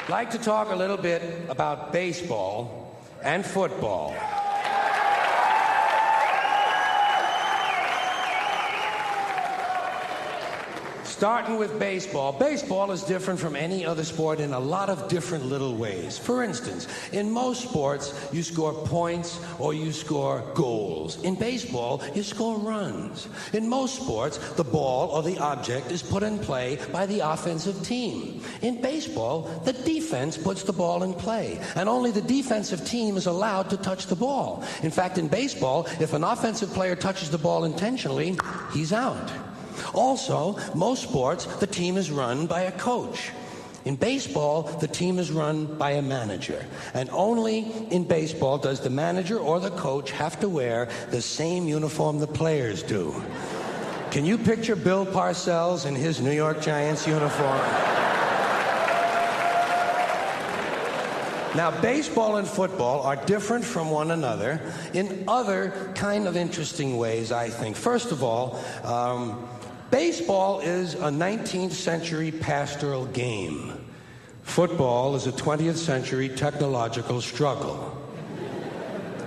I'd like to talk a little bit about baseball and football. Starting with baseball. Baseball is different from any other sport in a lot of different little ways. For instance, in most sports, you score points or you score goals. In baseball, you score runs. In most sports, the ball or the object is put in play by the offensive team. In baseball, the defense puts the ball in play, and only the defensive team is allowed to touch the ball. In fact, in baseball, if an offensive player touches the ball intentionally, he's out. Also, most sports, the team is run by a coach. In baseball, the team is run by a manager. And only in baseball does the manager or the coach have to wear the same uniform the players do. Can you picture Bill Parcells in his New York Giants uniform? Now, baseball and football are different from one another in other kind of interesting ways, I think. First of all, baseball is a 19th century pastoral game. Football is a 20th century technological struggle.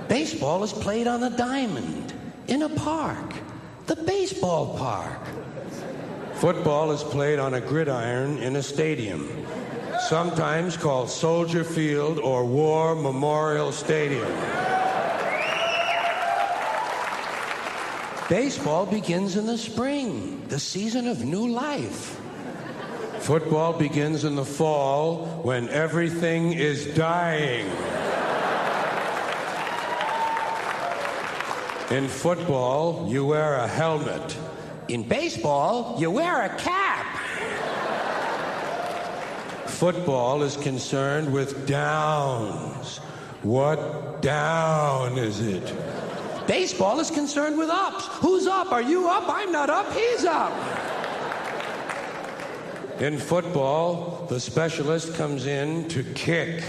Baseball is played on a diamond, in a park, the baseball park. Football is played on a gridiron in a stadium, sometimes called Soldier Field or War Memorial Stadium. Baseball begins in the spring, the season of new life. Football begins in the fall when everything is dying. In football, you wear a helmet. In baseball, you wear a cap. Football is concerned with downs. What down is it? Baseball is concerned with ups. Who's up? Are you up? I'm not up. He's up. In football, the specialist comes in to kick.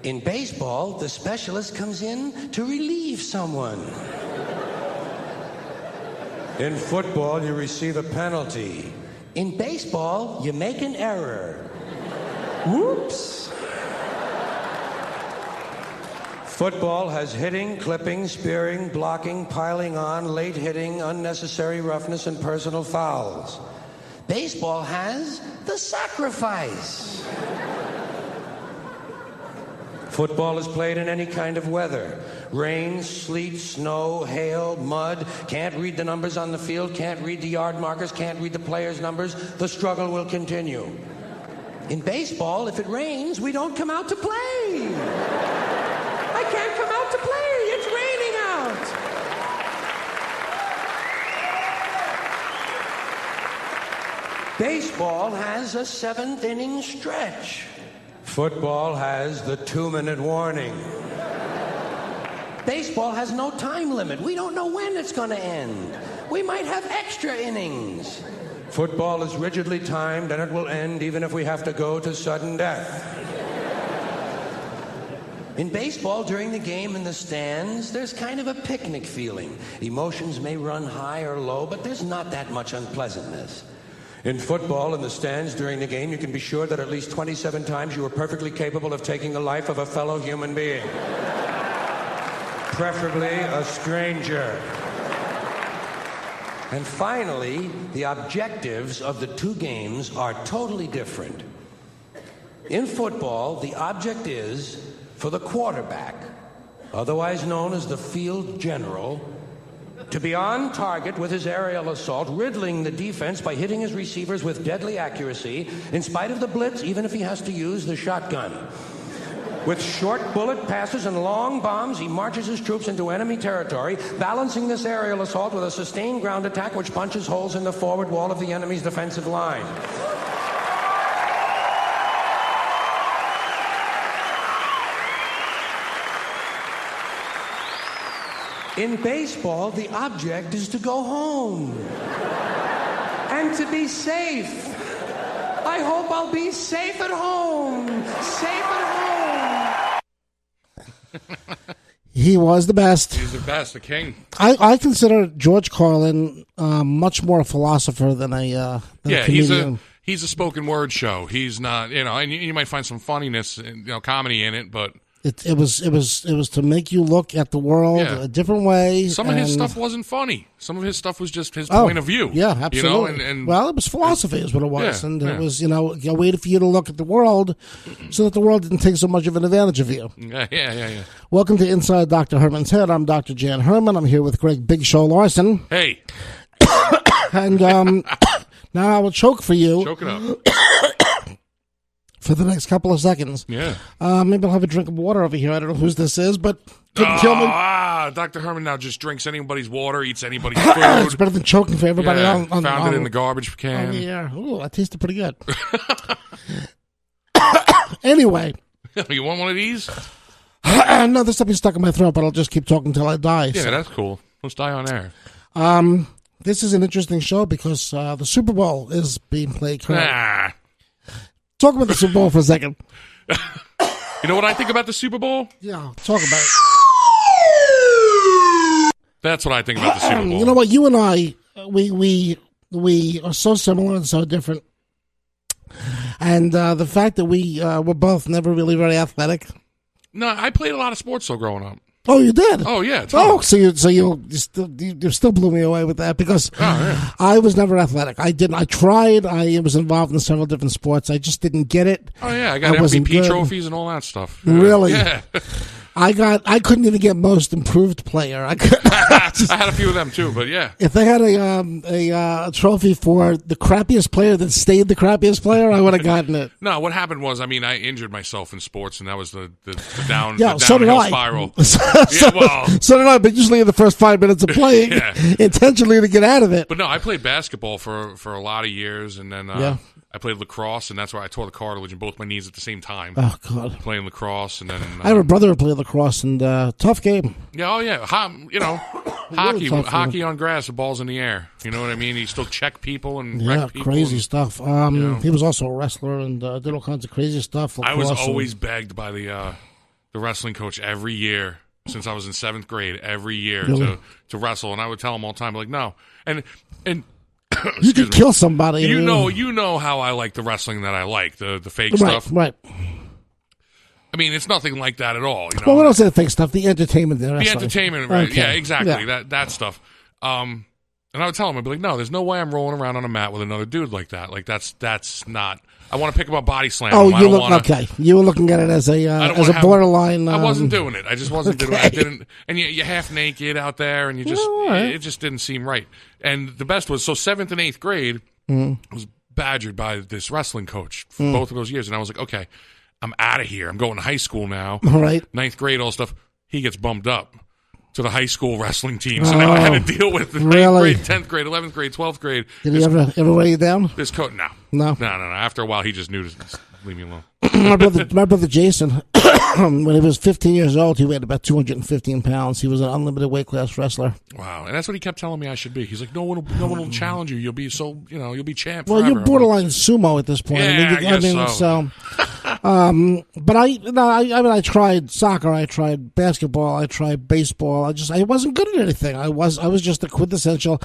In baseball, the specialist comes in to relieve someone. In football, you receive a penalty. In baseball, you make an error. Whoops. Football has hitting, clipping, spearing, blocking, piling on, late hitting, unnecessary roughness, and personal fouls. Baseball has the sacrifice. Football is played in any kind of weather. Rain, sleet, snow, hail, mud. Can't read the numbers on the field, can't read the yard markers, can't read the players' numbers. The struggle will continue. In baseball, if it rains, we don't come out to play. I can't come out to play. It's raining out. Baseball has a 7th inning stretch. Football has the 2-minute warning. Baseball has no time limit. We don't know when it's going to end. We might have extra innings. Football is rigidly timed, and it will end even if we have to go to sudden death. In baseball, during the game in the stands, there's kind of a picnic feeling. Emotions may run high or low, but there's not that much unpleasantness. In football, in the stands during the game, you can be sure that at least 27 times you were perfectly capable of taking the life of a fellow human being. Preferably a stranger. And finally, the objectives of the two games are totally different. In football, the object is for the quarterback, otherwise known as the field general, to be on target with his aerial assault, riddling the defense by hitting his receivers with deadly accuracy, in spite of the blitz, even if he has to use the shotgun. With short bullet passes and long bombs, he marches his troops into enemy territory, balancing this aerial assault with a sustained ground attack which punches holes in the forward wall of the enemy's defensive line. In baseball, the object is to go home and to be safe. I hope I'll be safe at home. Safe at home. He was the best. He's the best, the king. I consider George Carlin much more a philosopher than a comedian. he's a spoken word show. He's not, and you might find some funniness, comedy in it, but it was to make you look at the world a different way. Some of his stuff wasn't funny. Some of his stuff was just his point of view. Yeah, absolutely. Well, it was philosophy is what it was. And it was, a way for you to look at the world so that the world didn't take so much of an advantage of you. Yeah. Welcome to Inside Dr. Herman's Head. I'm Dr. Jan Herman. I'm here with Greg Big Show Larson. Hey. And now I will choke for you. Choke it up. For the next couple of seconds. Yeah. Maybe I'll have a drink of water over here. I don't know whose this is, but couldn't kill me. Dr. Herman now just drinks anybody's water, eats anybody's food. It's better than choking for everybody. Found it in the garbage can. Oh, yeah. Ooh, that tasted pretty good. Anyway. You want one of these? No, this stuff is stuck in my throat, but I'll just keep talking until I die. Yeah, that's cool. Let's die on air. This is an interesting show because the Super Bowl is being played currently. Talk about the Super Bowl for a second. You know what I think about the Super Bowl? Yeah, talk about it. That's what I think about the Super Bowl. You know what? You and I, we are so similar and so different. And the fact that we were both never really very athletic. No, I played a lot of sports though growing up. Oh, you did? Oh, yeah. Oh, so you still blew me away with that because I was never athletic. I tried. I was involved in several different sports. I just didn't get it. Oh, yeah. I got MVP trophies and all that stuff. Really? Yeah. I couldn't even get most improved player. I had a few of them too, but yeah. If they had a trophy for the crappiest player that stayed the crappiest player, I would have gotten it. No, what happened was, I injured myself in sports, and that was the downhill spiral. So did I, but usually in the first 5 minutes of playing, intentionally to get out of it. But no, I played basketball for a lot of years, and then I played lacrosse, and that's where I tore the cartilage in both my knees at the same time. Oh, God. Playing lacrosse, and then... I have a brother who played lacrosse, and tough game. Yeah, oh, yeah. Hockey on grass, the ball's in the air. You know what I mean? You still check people and wreck people. Crazy stuff. He was also a wrestler and did all kinds of crazy stuff. I was always begged by the wrestling coach every year since I was in 7th grade, every year to wrestle, and I would tell him all the time, like, no. And you could kill somebody. You know how I like the wrestling that I like, the fake stuff. Right. It's nothing like that at all. Well, we don't say the fake stuff. The entertainment. The entertainment, right? Okay. Yeah, exactly. Yeah. That stuff. And I would tell him, I'd be like, no, there's no way I'm rolling around on a mat with another dude like that. Like that's not. I want to pick him up, body slam. Oh, okay. You were looking at it as a borderline. I wasn't doing it. I just wasn't doing it. I didn't. And you're half naked out there, and it just didn't seem right. And the best was 7th and 8th grade was badgered by this wrestling coach for both of those years, and I was like, okay, I'm out of here. I'm going to high school now. All right. 9th grade, all stuff. He gets bumped up to the high school wrestling team. So now I had to deal with the 9th grade, 10th grade, 11th grade, 12th grade. Did he ever weigh you down? This coach, No. After a while, he just knew to leave me alone. my brother Jason, when he was 15 years old, he weighed about 215 pounds. He was an unlimited weight class wrestler. Wow, and that's what he kept telling me I should be. He's like, no one will challenge you. You'll be you'll be champ. Well, forever. you're borderline sumo at this point. Yeah, I guess so. But I tried soccer, I tried basketball, I tried baseball. I wasn't good at anything. I was just a quintessential.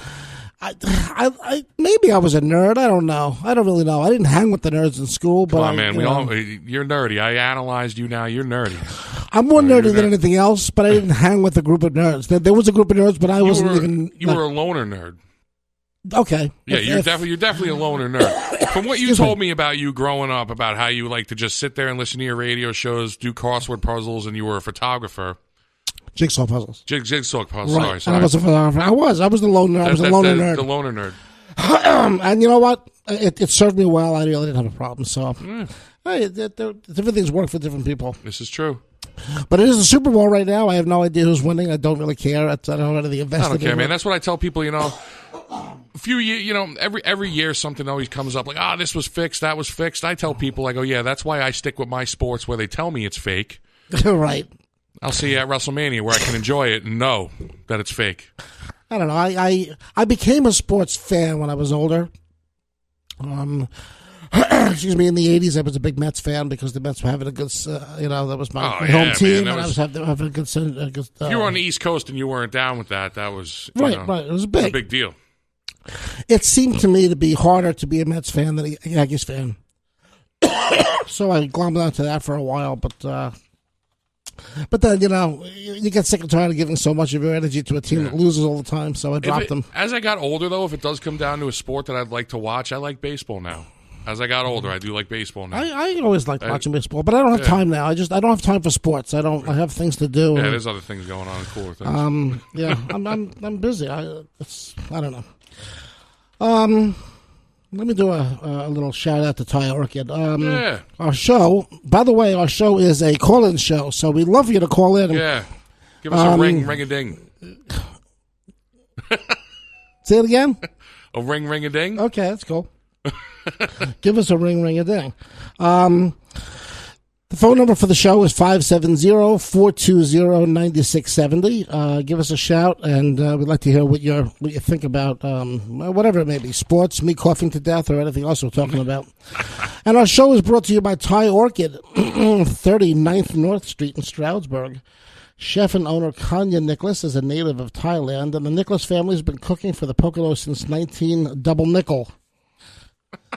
Maybe I was a nerd. I don't know. I don't really know. I didn't hang with the nerds in school. But come on, man. You're nerdy. I analyzed you now. You're nerdy. I'm more nerdy than anything else, but I didn't hang with a group of nerds. There was a group of nerds, but I wasn't even. You were a loner nerd. Okay. Yeah, you're definitely a loner nerd. From what you told me about you growing up, about how you like to just sit there and listen to your radio shows, do crossword puzzles, and you were a photographer. Jigsaw puzzles. Jigsaw puzzles. Right. Sorry. I was a photographer. I was the loner. I was a loner nerd. The loner nerd. And you know what? It served me well. I really didn't have a problem. So, different things work for different people. This is true. But it is the Super Bowl right now. I have no idea who's winning. I don't really care. I don't know anything invested. I don't care, man. That's what I tell people. A few years, every year something always comes up like, this was fixed, that was fixed. I tell people, I go, yeah, that's why I stick with my sports where they tell me it's fake. Right. I'll see you at WrestleMania where I can enjoy it and know that it's fake. I don't know. I became a sports fan when I was older. Excuse me. In the 80s, I was a big Mets fan because the Mets were having a good, that was my home team, and I was having a good. If you were on the East Coast and you weren't down with that, that was right. It was a big deal. It seemed to me to be harder to be a Mets fan than a Yankees fan. So I glommed onto that for a while, but then, you get sick and tired of giving so much of your energy to a team that loses all the time, so I dropped them. As I got older, though, if it does come down to a sport that I'd like to watch, I like baseball now. As I got older, I do like baseball now. I always liked watching baseball, but I don't have time now. I don't have time for sports. I have things to do. Yeah, there's other things going on, cooler things. I'm busy. I don't know. Let me do a little shout out to Ty Orchid. Our show, by the way, is a call-in show, so we'd love for you to call in. Yeah. Give us a ring-a-ding. Say it again? A ring-a-ding? Okay, that's cool. Give us a ring-a-ding. The phone number for the show is 570-420-9670. Give us a shout, and we'd like to hear what you think about whatever it may be, sports, me coughing to death, or anything else we're talking about. And our show is brought to you by Thai Orchid, 39th North Street in Stroudsburg. Chef and owner Kanya Nicholas is a native of Thailand, and the Nicholas family has been cooking for the Poconos since 19 Nickel.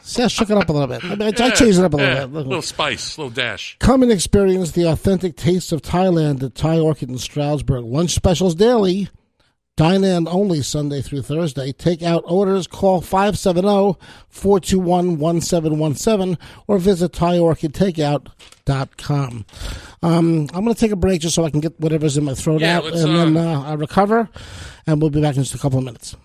See, I shook it up a little bit. I changed it up a little bit. A little spice, a little dash. Come and experience the authentic taste of Thailand at Thai Orchid in Stroudsburg. Lunch specials daily. Dine-in only Sunday through Thursday. Take-out orders. Call 570-421-1717 or visit ThaiOrchidTakeout.com. I'm going to take a break just so I can get whatever's in my throat out, and then I recover, and we'll be back in just a couple of minutes.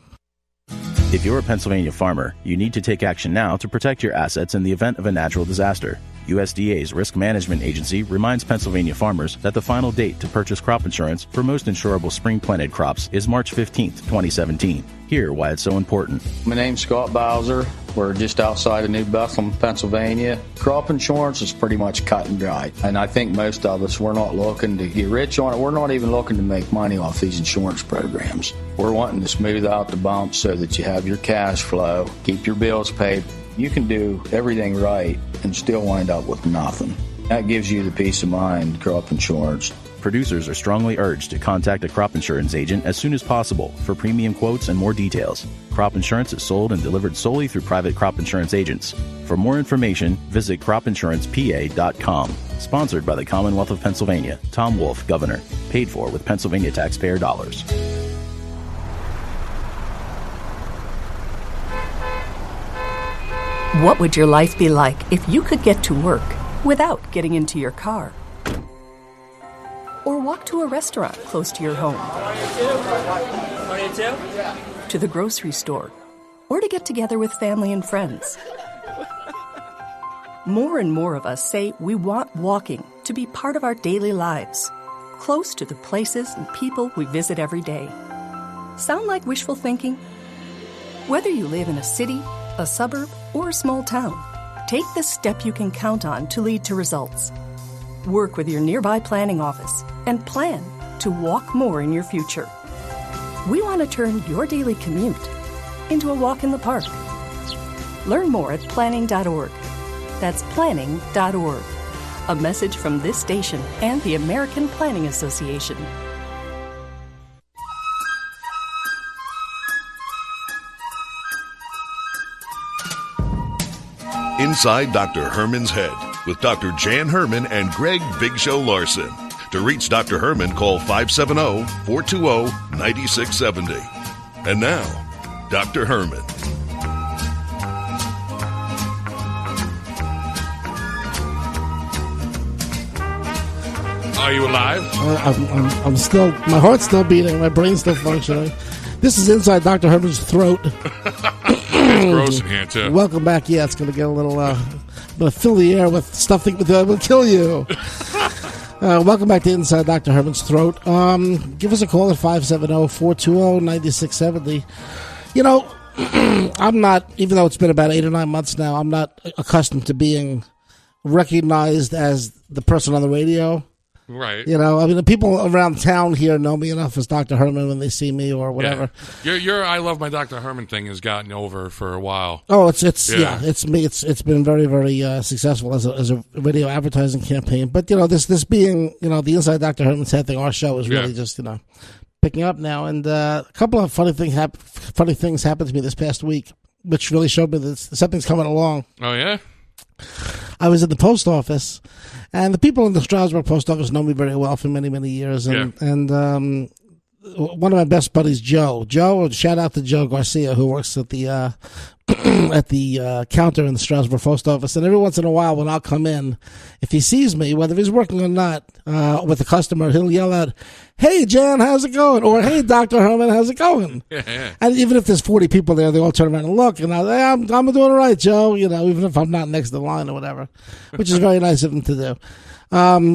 If you're a Pennsylvania farmer, you need to take action now to protect your assets in the event of a natural disaster. USDA's Risk Management Agency reminds Pennsylvania farmers that the final date to purchase crop insurance for most insurable spring-planted crops is March 15th, 2017. Hear why it's so important. My name's Scott Bowser. We're just outside of New Bethlehem, Pennsylvania. Crop insurance is pretty much cut and dry. And I think most of us, we're not looking to get rich on it. We're not even looking to make money off these insurance programs. We're wanting to smooth out the bumps so that you have your cash flow, keep your bills paid. You can do everything right and still wind up with nothing. That gives you the peace of mind, crop insurance. Producers are strongly urged to contact a crop insurance agent as soon as possible for premium quotes and more details. Crop insurance is sold and delivered solely through private crop insurance agents. For more information, visit cropinsurancepa.com. Sponsored by the Commonwealth of Pennsylvania. Tom Wolf, Governor. Paid for with Pennsylvania taxpayer dollars. What would your life be like if you could get to work without getting into your car? Or walk to a restaurant close to your home? To the grocery store? Or to get together with family and friends? More and more of us say we want walking to be part of our daily lives, close to the places and people we visit every day. Sound like wishful thinking? Whether you live in a city, a suburb, or a small town, take the step you can count on to lead to results. Work with your nearby planning office and plan to walk more in your future. We want to turn your daily commute into a walk in the park. Learn more at planning.org. That's planning.org. A message from this station and the American Planning Association. Inside Dr. Herman's Head with Dr. Jan Herman and Greg Big Show Larson. To reach Dr. Herman, call 570-420-9670. And now, Dr. Herman. Are you alive? I'm still, my heart's still beating, my brain's still functioning. This is Inside Dr. Herman's Throat. It's gross in here, too. Welcome back. Yeah, it's going to get a little, going to fill the air with stuff that will kill you. Welcome back to Inside Dr. Herman's Throat. Give us a call at 570-420-9670. You know, I'm not, even though it's been about 8 or 9 months now, I'm not accustomed to being recognized as the person on the radio. Right. You know, I mean, the people around town here know me enough as Dr. Herman when they see me or whatever. Yeah. Your I love my Dr. Herman thing has gotten over for a while. Oh, it's me. It's been very, very successful as a radio advertising campaign. But, you know, this being, you know, the Inside Dr. Herman's Head thing, our show is really just, you know, picking up now. And a couple of funny things happened to me this past week, which really showed me that something's coming along. Oh, yeah? I was at the post office, and the people in the Strasbourg post office know me very well for many, many years. And one of my best buddies, Joe, shout out to Joe Garcia, who works at the at the counter in the Strasbourg post office. And every once in a while, when I'll come in, if he sees me, whether he's working or not, with a customer, he'll yell out, "Hey, Jan, how's it going?" Or, "Hey, Dr. Herman, how's it going?" And even if there's 40 people there, they all turn around and look, and I'm doing all right, Joe, even if I'm not next to the line or whatever, which is very nice of him to do.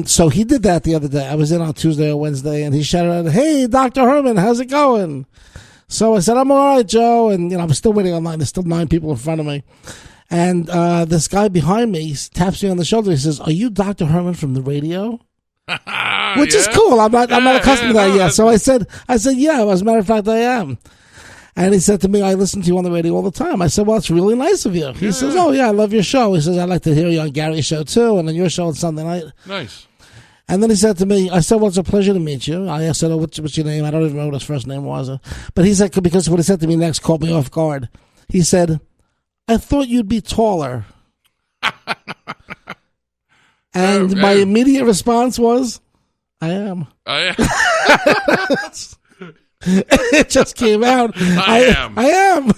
So he did that the other day. I was in on Tuesday or Wednesday, and he shouted out, "Hey, Dr. Herman, how's it going?" So I said, "I'm all right, Joe." And, I'm still waiting online. There's still 9 people in front of me. And this guy behind me taps me on the shoulder. He says, "Are you Dr. Herman from the radio?" Which is cool. I'm not accustomed to that yet. So I said, "Yeah, as a matter of fact, I am." And he said to me, "I listen to you on the radio all the time." I said, "Well, it's really nice of you." He says, "Oh, yeah, I love your show." He says, "I'd like to hear you on Gary's show, too, and on your show on Sunday night." Nice. And then he said to me, I said, "Well, it's a pleasure to meet you." I said, "Oh, what's your name?" I don't even know what his first name was. But he said, because what he said to me next caught me off guard. He said, "I thought you'd be taller." And my immediate response was, "I am." It just came out. I am.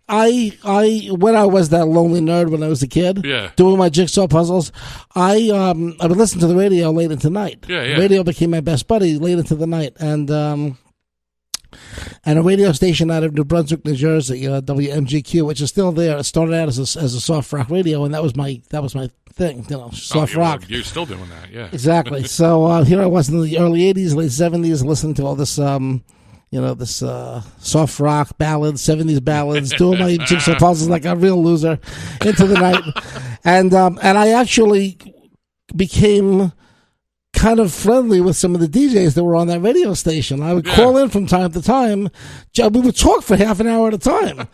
I when I was that lonely nerd when I was a kid, doing my jigsaw puzzles, I would listen to the radio late into the night. Radio became my best buddy late into the night, and a radio station out of New Brunswick, New Jersey, WMGQ, which is still there. It started out as a soft rock radio, and that was my thing, soft rock. You're still doing that, yeah. Exactly. So here I was in the early 80s, late 70s, listening to all this, this soft rock ballads, 70s ballads, doing my jigsaw puzzles like a real loser into the night. And I actually became kind of friendly with some of the DJs that were on that radio station. I would call in from time to time. We would talk for half an hour at a time.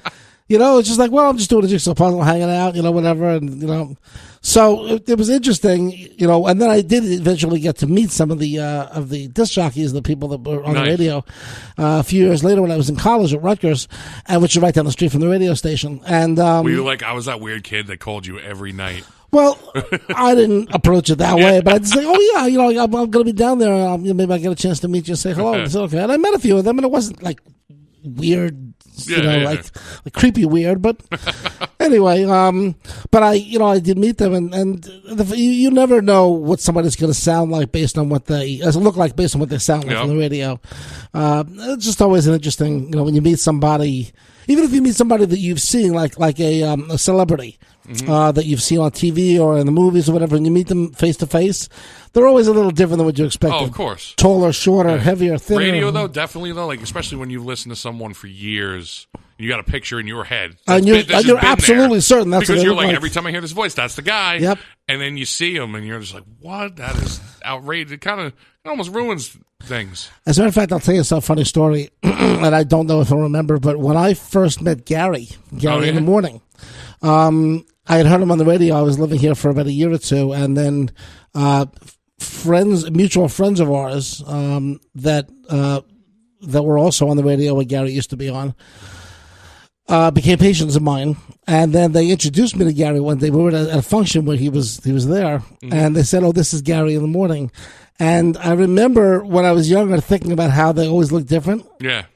It's just like, well, I'm just doing a jigsaw puzzle, hanging out, whatever. And, so it was interesting, and then I did eventually get to meet some of the disc jockeys, the people that were on the radio, a few years later when I was in college at Rutgers, which is right down the street from the radio station. And, were you like, I was that weird kid that called you every night? Well, I didn't approach it that way, but I'd say, "Oh yeah, I'm going to be down there. Maybe I get a chance to meet you and say hello." And okay. And I met a few of them, and it wasn't like weird, like creepy weird, but anyway. But I did meet them, and you never know what somebody's going to sound like based on what they look like based on what they sound like on the radio. It's just always an interesting, when you meet somebody. Even if you meet somebody that you've seen, like a celebrity that you've seen on TV or in the movies or whatever, and you meet them face to face, they're always a little different than what you expected. Oh, of course. Taller, shorter, heavier, thinner. Radio, though, definitely, though, like especially when you've listened to someone for years, you got a picture in your head. And you're absolutely certain that's because what you're like. Every time I hear this voice, that's the guy. Yep. And then you see him, and you're just like, "What? That is outrageous." It almost ruins things. As a matter of fact, I'll tell you some funny story, and I don't know if I'll remember, but when I first met Gary in the morning, I had heard him on the radio. I was living here for about a year or two, and then mutual friends of ours that were also on the radio where Gary used to be on, became patients of mine, and then they introduced me to Gary one day. We were at a function where he was there, and they said, "Oh, this is Gary in the morning." And I remember when I was younger thinking about how they always look different. Yeah.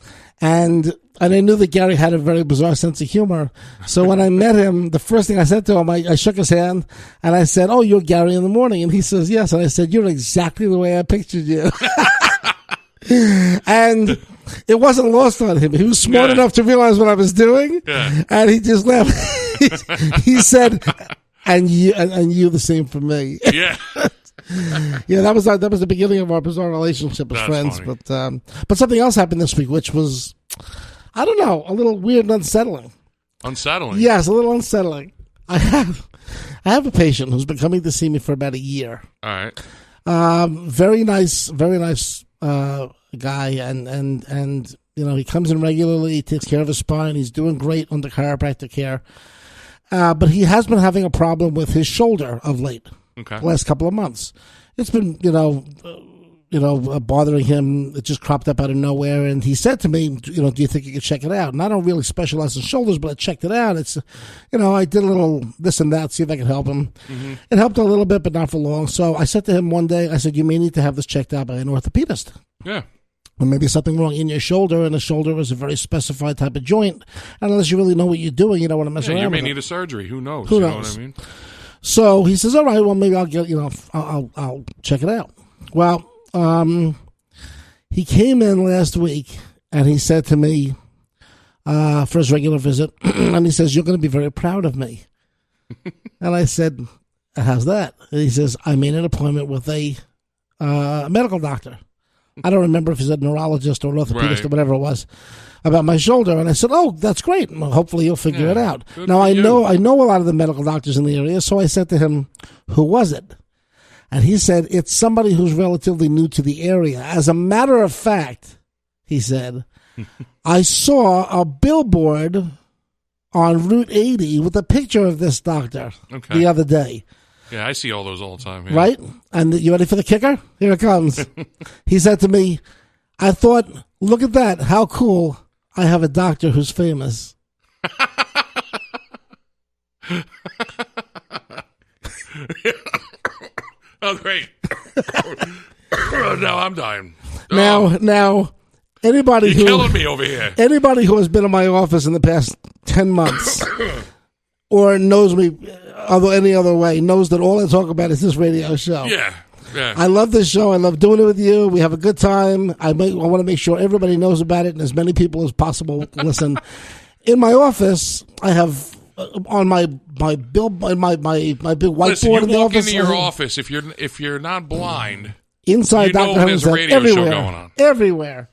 And I knew that Gary had a very bizarre sense of humor. So when I met him, the first thing I said to him, I shook his hand, and I said, "Oh, you're Gary in the morning." And he says, "Yes." And I said, "You're exactly the way I pictured you." And it wasn't lost on him. He was smart enough to realize what I was doing, and he just laughed. He said, and you the same for me. Yeah. Yeah, that was the beginning of our bizarre relationship as friends. Funny. But something else happened this week, which was, I don't know, a little weird and unsettling. Unsettling? Yes, a little unsettling. I have a patient who's been coming to see me for about a year. All right. Very nice guy, and he comes in regularly. He takes care of his spine. He's doing great under chiropractic care. But he has been having a problem with his shoulder of late. Okay. The last couple of months. It's been, bothering him. It just cropped up out of nowhere. And he said to me, do you think you could check it out? And I don't really specialize in shoulders, but I checked it out. It's, I did a little this and that, see if I could help him. Mm-hmm. It helped a little bit, but not for long. So I said to him one day, I said, you may need to have this checked out by an orthopedist. Yeah. Or maybe something wrong in your shoulder, and the shoulder is a very specified type of joint. And unless you really know what you're doing, you don't want to mess around with it. You may need a surgery. Who knows? Who knows? Know what I mean? So he says, all right, well, maybe I'll get, I'll check it out. Well, he came in last week, and he said to me for his regular visit, and he says, you're going to be very proud of me. And I said, how's that? And he says, I made an appointment with a medical doctor. I don't remember if he's a neurologist or an orthopedist or whatever it was, about my shoulder. And I said, oh, that's great. Well, hopefully you'll figure it out. Now, I know a lot of the medical doctors in the area, so I said to him, who was it? And he said, it's somebody who's relatively new to the area. As a matter of fact, he said, I saw a billboard on Route 80 with a picture of this doctor the other day. Yeah, I see all those all the time. Yeah. Right? And you ready for the kicker? Here it comes. He said to me, I thought, look at that. How cool. I have a doctor who's famous. Oh, great. Now I'm dying. Now, anybody You're killing me over here. Anybody who has been in my office in the past 10 months or knows me any other way knows that all I talk about is this radio show. Yeah. I love this show. I love doing it with you. We have a good time. I want to make sure everybody knows about it and as many people as possible listen. In my office, I have on my big whiteboard in the office. You walk into your office if you're not blind. Inside Dr. Herman's Head, everywhere, show going on. Everywhere.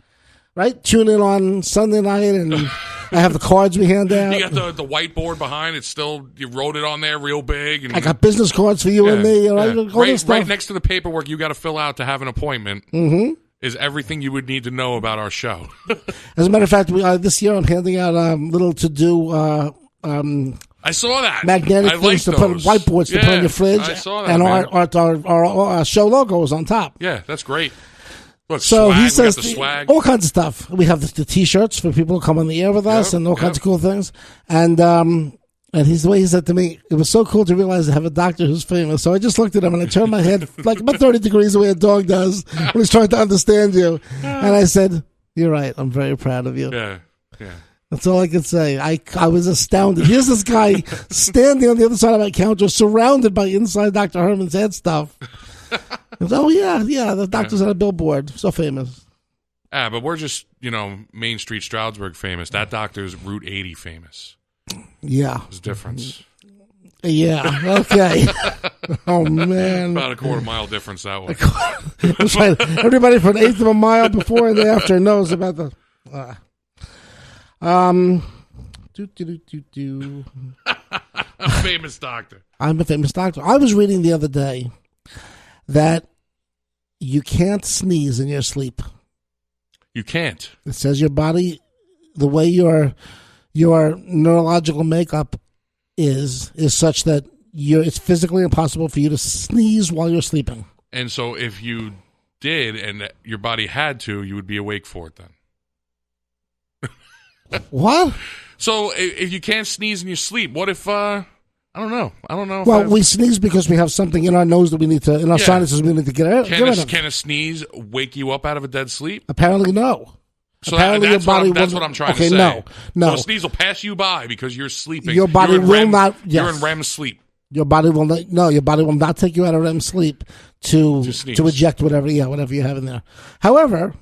Right? Tune in on Sunday night, and I have the cards we hand out. You got the whiteboard behind. It's still, you wrote it on there real big. And I got business cards for you and me. Right next to the paperwork you got to fill out to have an appointment is everything you would need to know about our show. As a matter of fact, this year I'm handing out little to-do I saw that. Magnetic things to put whiteboards to put on your fridge. I saw that, and man. our show logo is on top. Yeah, that's great. Look, so swag, he says the swag. all kinds of stuff. We have the T-shirts for people who come on the air with us and all kinds of cool things. And he's the way he said to me, it was so cool to realize I have a doctor who's famous. So I just looked at him and I turned my head like about 30 degrees the way a dog does when he's trying to understand you. And I said, you're right. I'm very proud of you. Yeah. That's all I could say. I was astounded. Here's this guy standing on the other side of my counter, surrounded by inside Dr. Herman's Head stuff. Oh, yeah, the doctor's on a billboard. So famous. But we're just, Main Street Stroudsburg famous. That doctor's Route 80 famous. Yeah. There's a difference. Yeah, okay. Oh, man. About a quarter-mile difference that way. That's right. Everybody from an eighth of a mile before and after knows about the... A famous doctor. I'm a famous doctor. I was reading the other day that you can't sneeze in your sleep. You can't. It says your body, the way your neurological makeup is such that it's physically impossible for you to sneeze while you're sleeping. And so if you did and your body had to, you would be awake for it then. What? So if you can't sneeze in your sleep, what if I don't know. Well, we sneeze because we have something in our nose that we need to, in our sinuses we need to get out. Can a sneeze wake you up out of a dead sleep? Apparently, no. So that's what I'm trying to say. No. So a sneeze will pass you by because you're sleeping. Your body will not. Yes. You're in REM sleep. Your body will not. No, your body will not take you out of REM sleep to eject whatever you have in there. However,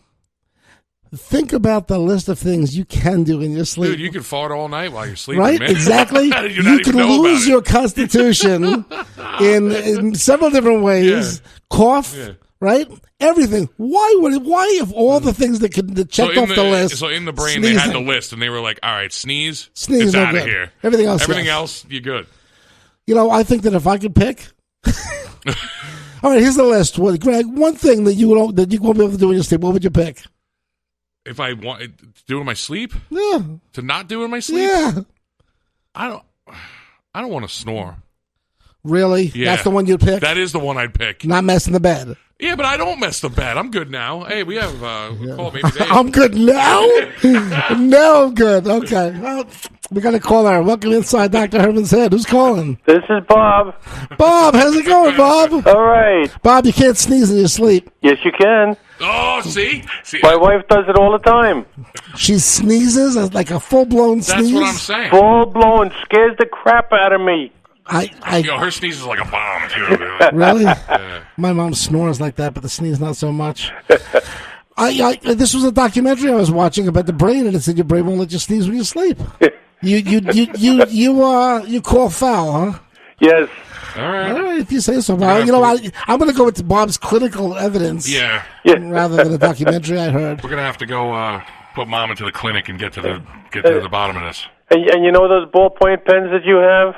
think about the list of things you can do in your sleep. Dude, you can fart all night while you're sleeping, right? man. Exactly. You can lose your constitution in several different ways. Yeah. Cough, right? Everything. Why of all the things that checked off the list? So in the brain, sneezing. They had the list, and they were like, all right, sneeze, it's out of here. Everything else, you're good. I think that if I could pick... all right, here's the list. Greg, one thing that you won't be able to do in your sleep, what would you pick? If I want to do it in my sleep? Yeah. To not do it in my sleep? Yeah. I don't want to snore. Really? Yeah. That's the one you'd pick? That is the one I'd pick. Not messing the bed. Yeah, but I don't mess the bed. I'm good now. Hey, we have call maybe Dave. I'm good now? Now I'm good. Okay. Well, we got to call her. Welcome inside Dr. Herman's head. Who's calling? This is Bob. Bob, how's it going, Bob? All right. Bob, you can't sneeze in your sleep. Yes, you can. Oh, see? My wife does it all the time. She sneezes like a full-blown sneeze? That's what I'm saying. Full-blown. Scares the crap out of me. Her sneeze is like a bomb, too. Really? Yeah. My mom snores like that, but the sneeze not so much. This was a documentary I was watching about the brain, and it said your brain won't let you sneeze when you sleep. You call foul, huh? Yes. All right. If you say so. Well, I'm going to go with Bob's clinical evidence. Yeah. Rather than a documentary I heard. We're going to have to go put Mom into the clinic and get to the bottom of this. And you know those ballpoint pens that you have?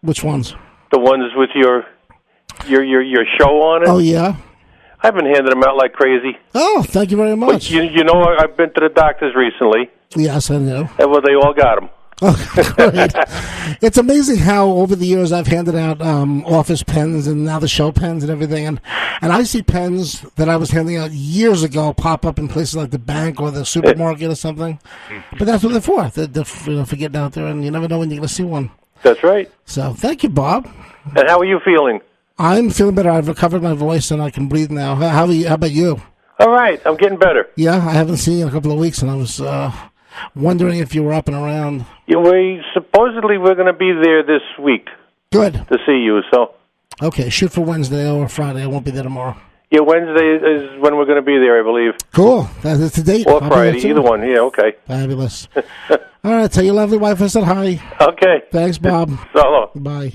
Which ones? The ones with your show on it? Oh, yeah. I've been handing them out like crazy. Oh, thank you very much. But you know, I've been to the doctors recently. Yes, I know. And well, they all got them. Oh, great. It's amazing how over the years I've handed out office pens and now the show pens and everything, and I see pens that I was handing out years ago pop up in places like the bank or the supermarket or something. But that's what they're for. They're for getting out there, and you never know when you're going to see one. That's right. So thank you, Bob. And how are you feeling? I'm feeling better. I've recovered my voice and I can breathe now. How about you? All right. I'm getting better. Yeah, I haven't seen you in a couple of weeks, and I was wondering if you were up and around. Yeah, we're going to be there this week. Good. To see you, so. Okay, shoot for Wednesday or Friday. I won't be there tomorrow. Yeah, Wednesday is when we're going to be there, I believe. Cool. That's the date. Or Friday, either one. Yeah, okay. Fabulous. All right, tell your lovely wife I said hi. Okay. Thanks, Bob. So long. Bye.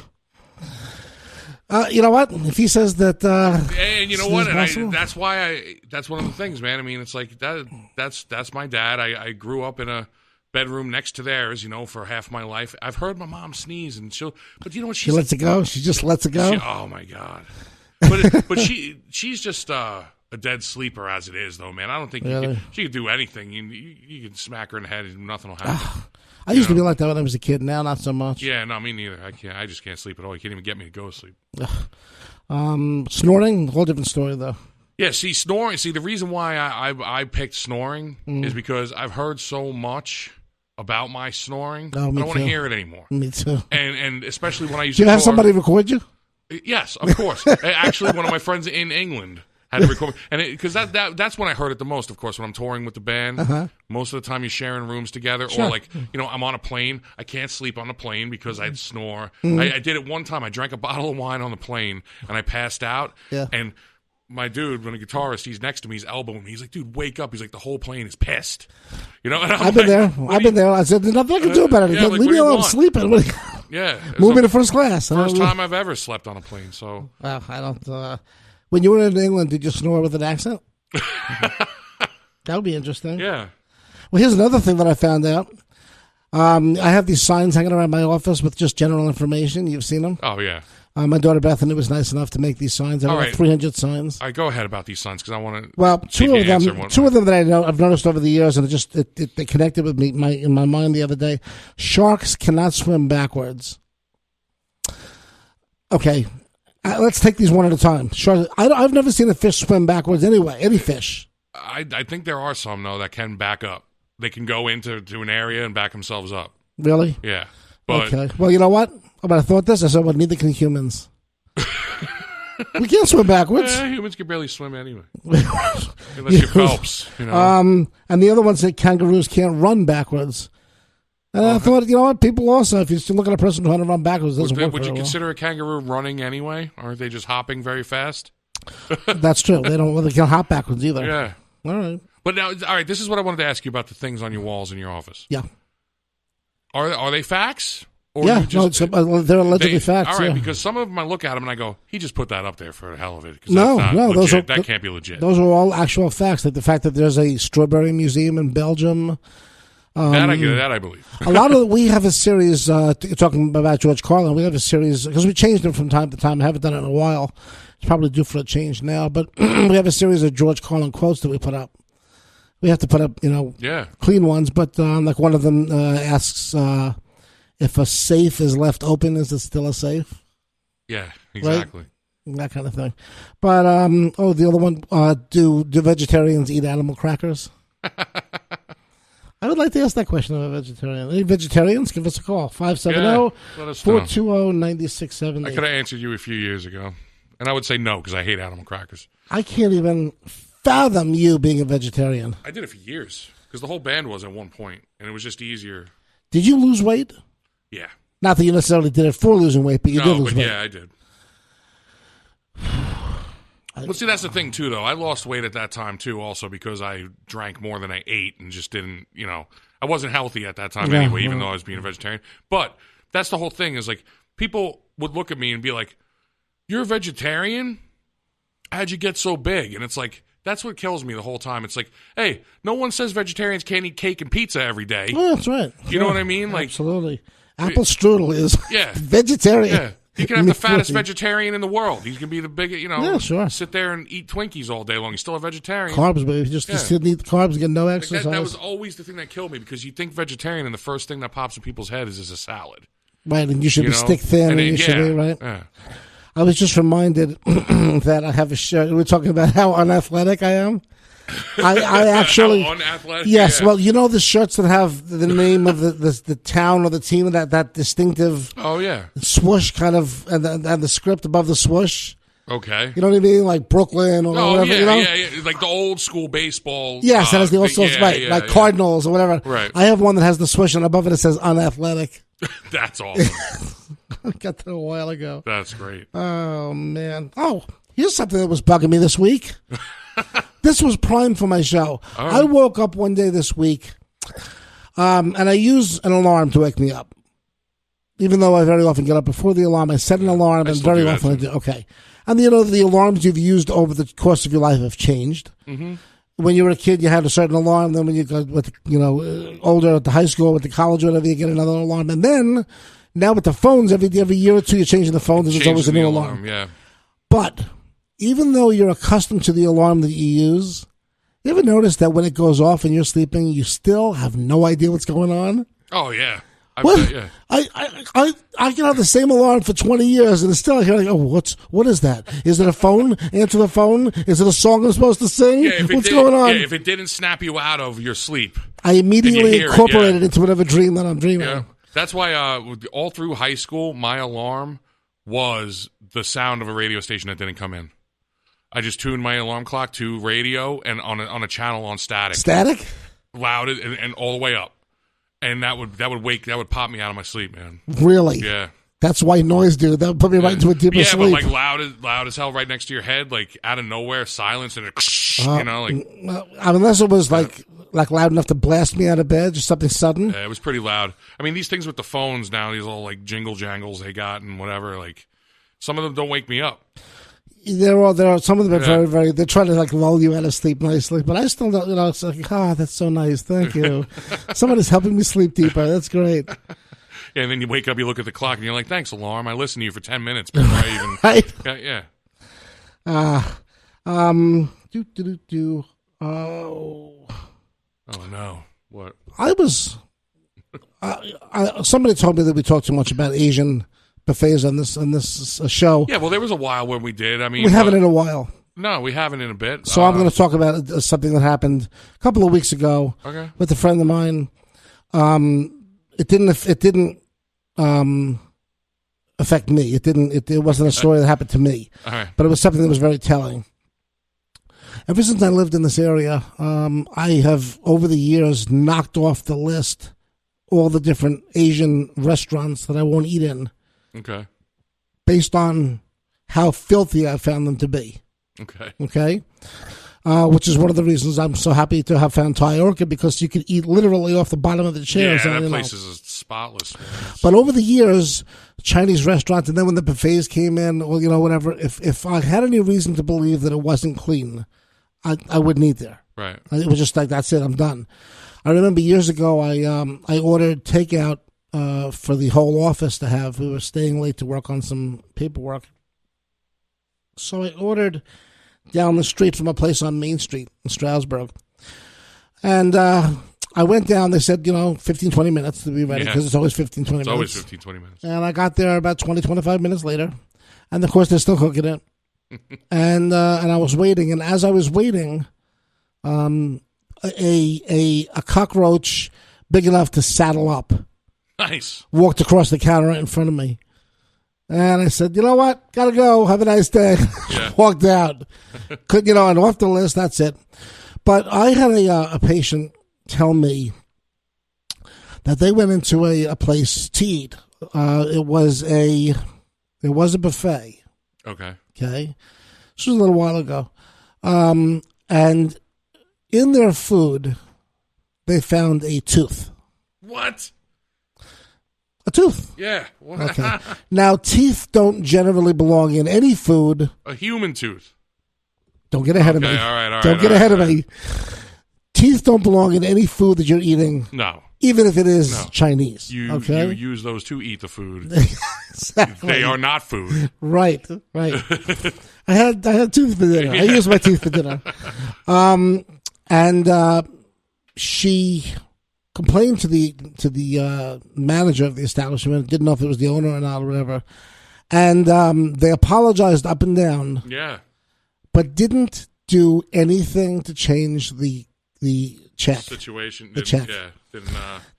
You know what? If he says that, and you know what? And that's why that's one of the things, man. I mean, it's like that's my dad. I grew up in a bedroom next to theirs, for half my life. I've heard my mom sneeze, and but you know what? She lets it go. She just lets it go. Oh my God! But she's just a dead sleeper as it is, though, man. I don't think she could do anything. You can smack her in the head, and nothing will happen. I used to be like that when I was a kid. Now, not so much. Yeah, no, me neither. I just can't sleep at all. You can't even get me to go to sleep. Snoring, a whole different story, though. Yeah, snoring. The reason why I picked snoring is because I've heard so much about my snoring. I don't want to hear it anymore. Me too. And especially when I used to. Do you have somebody record you? Yes, of course. Actually, one of my friends in England had to record, and because that's when I heard it the most. Of course, when I'm touring with the band, most of the time you're sharing rooms together, or I'm on a plane. I can't sleep on the plane because I'd snore. I did it one time. I drank a bottle of wine on the plane, and I passed out. Yeah. And my dude, when a guitarist, he's next to me, he's elbowing me. He's like, "Dude, wake up!" He's like, "The whole plane is pissed." And I've been there. I've been there. I said, "There's nothing I can do about it. Yeah, Leave me alone. I'm sleeping." Yeah. Move me to first class. First time I've ever slept on a plane. So. Well, I don't. When you were in England, did you snore with an accent? That would be interesting. Yeah. Well, here's another thing that I found out. I have these signs hanging around my office with just general information. You've seen them? Oh, yeah. My daughter Bethany was nice enough to make these signs. I have like 300 signs. All right, go ahead about these signs because I want to. Well, two of them that I've noticed over the years, and they connected with me in my mind the other day. Sharks cannot swim backwards. Okay. Let's take these one at a time. Sure, I've never seen a fish swim backwards anyway. Any fish. I think there are some, though, that can back up. They can go into an area and back themselves up. Really? Yeah. But, okay. Well, you know what? I thought this. I said, well, neither can humans. We can't swim backwards. Humans can barely swim anyway. Unless you're Phelps. And the other one said kangaroos can't run backwards. And I thought, you know what? People also, if you look at a person trying to run backwards, would you consider a kangaroo running anyway? Aren't they just hopping very fast? That's true. They can't hop backwards either. Yeah. All right. But now, all right, this is what I wanted to ask you about the things on your walls in your office. Yeah. Are they facts? Or yeah, they're allegedly facts. All right, yeah. Because some of them I look at them and I go, he just put that up there for the hell of it. That can't be legit. Those are all actual facts. Like the fact that there's a strawberry museum in Belgium. That I believe. We have a series talking about George Carlin. We have a series because we changed them from time to time. I haven't done it in a while. It's probably due for a change now. But we have a series of George Carlin quotes that we put up. We have to put up, clean ones. But like one of them asks, if a safe is left open, is it still a safe? Yeah, exactly. Right? That kind of thing. But, the other one, do vegetarians eat animal crackers? I would like to ask that question of a vegetarian. Any vegetarians? Give us a call. 570-420-9670. I could have answered you a few years ago. And I would say no, because I hate animal crackers. I can't even fathom you being a vegetarian. I did it for years, because the whole band was at one point, and it was just easier. Did you lose weight? Yeah. Not that you necessarily did it for losing weight, but you did lose weight. Yeah, I did. Well, see, that's the thing, too, though. I lost weight at that time, too, also because I drank more than I ate and just didn't, I wasn't healthy at that time anyway, even though I was being a vegetarian. But that's the whole thing is, like, people would look at me and be like, you're a vegetarian? How'd you get so big? And it's like, that's what kills me the whole time. It's like, hey, no one says vegetarians can't eat cake and pizza every day. Oh, that's right. You know what I mean? Like, absolutely. Apple strudel is vegetarian. Yeah. You can have the fattest vegetarian in the world. He can be the biggest, sit there and eat Twinkies all day long. He's still a vegetarian. Carbs, but you just didn't eat carbs and get no exercise. That was always the thing that killed me, because you think vegetarian and the first thing that pops in people's head is a salad. Right, and you should be stick thin, and you should be, right? Yeah. I was just reminded that I have a shirt. We're talking about how unathletic I am. I actually, how unathletic? Yes. Yeah. Well, you know the shirts that have the name of the town or the team, that distinctive. Oh yeah. Swoosh kind of, and the script above the swoosh. Okay. You know what I mean? Like Brooklyn or whatever. Yeah. Like the old school baseball. Yes, that has the old school, like Cardinals or whatever. Right. I have one that has the swoosh, and above it says unathletic. That's awesome. I got that a while ago. That's great. Oh man. Oh, here's something that was bugging me this week. This was prime for my show. Right. I woke up one day this week, and I use an alarm to wake me up. Even though I very often get up before the alarm, I set an alarm, and very often I do. Okay. And the alarms you've used over the course of your life have changed. Mm-hmm. When you were a kid, you had a certain alarm. Then when you got older at the high school, with the college, or whatever, you get another alarm. And then now with the phones, every year or two, you're changing the phones, and there's always a new alarm. Yeah. But even though you're accustomed to the alarm that you use, you ever notice that when it goes off and you're sleeping, you still have no idea what's going on? Oh yeah. What? Yeah. I can have the same alarm for 20 years and it's still here. Like, what is that? Is it a phone? Answer the phone. Is it a song I'm supposed to sing? What's going on? Yeah, if it didn't snap you out of your sleep, I immediately incorporate it into whatever dream that I'm dreaming. Yeah. That's why all through high school, my alarm was the sound of a radio station that didn't come in. I just tuned my alarm clock to radio and on a channel on static. Static? Loud and all the way up. And that would pop me out of my sleep, man. Really? Yeah. That's white noise, dude. That would put me right into a deeper sleep. Yeah, but like loud as hell right next to your head, like out of nowhere, silence, and unless it was like loud enough to blast me out of bed, just something sudden. Yeah, it was pretty loud. I mean, these things with the phones now, these all like jingle jangles they got and whatever, like some of them don't wake me up. There are some of them are very, very. They're trying to like lull you out of sleep nicely, but I still don't. It's like, that's so nice. Thank you. Someone is helping me sleep deeper. That's great. Yeah, and then you wake up, you look at the clock, and you're like, "Thanks, alarm. I listened to you for 10 minutes before I even." Right. Yeah. Oh no! What? I was. Somebody told me that we talked too much about Asian buffets on this show. Yeah, well, there was a while when we did. I mean, we haven't in a while. No, we haven't in a bit. So I'm going to talk about something that happened a couple of weeks ago with a friend of mine. It didn't affect me. It wasn't a story that happened to me, but it was something that was very telling. Ever since I lived in this area, I have over the years knocked off the list all the different Asian restaurants that I won't eat in. Okay. Based on how filthy I found them to be. Okay. Which is one of the reasons I'm so happy to have found Thai Orchid, because you could eat literally off the bottom of the chairs. Yeah, that place is spotless. But over the years, Chinese restaurants, and then when the buffets came in, or whatever, if I had any reason to believe that it wasn't clean, I wouldn't eat there. Right. It was just like, that's it, I'm done. I remember years ago, I ordered takeout for the whole office to have. We were staying late to work on some paperwork. So I ordered down the street from a place on Main Street in Stroudsburg. And I went down. They said, 15, 20 minutes to be ready, because it's always 15, 20 minutes. It's always 15, 20 minutes. And I got there about 20, 25 minutes later. And of course, they're still cooking it. And I was waiting, and as I was waiting, a cockroach big enough to saddle up walked across the counter right in front of me. And I said, you know what? Gotta go. Have a nice day. Walked out. And off the list, that's it. But I had a patient tell me that they went into a place to eat. It was a buffet. Okay. This was a little while ago. And in their food, they found a tooth. What? A tooth. Yeah. Okay. Now, teeth don't generally belong in any food. A human tooth. Don't get ahead of me. All right. Don't get ahead of me. Teeth don't belong in any food that you're eating. No. Even if it is Chinese. You use those to eat the food. Exactly. They are not food. Right. I had tooth for dinner. I used my teeth for dinner. And she complained to the manager of the establishment. Didn't know if it was the owner or not or whatever. And they apologized up and down. Yeah. But didn't do anything to change the check. Situation. The check. Yeah.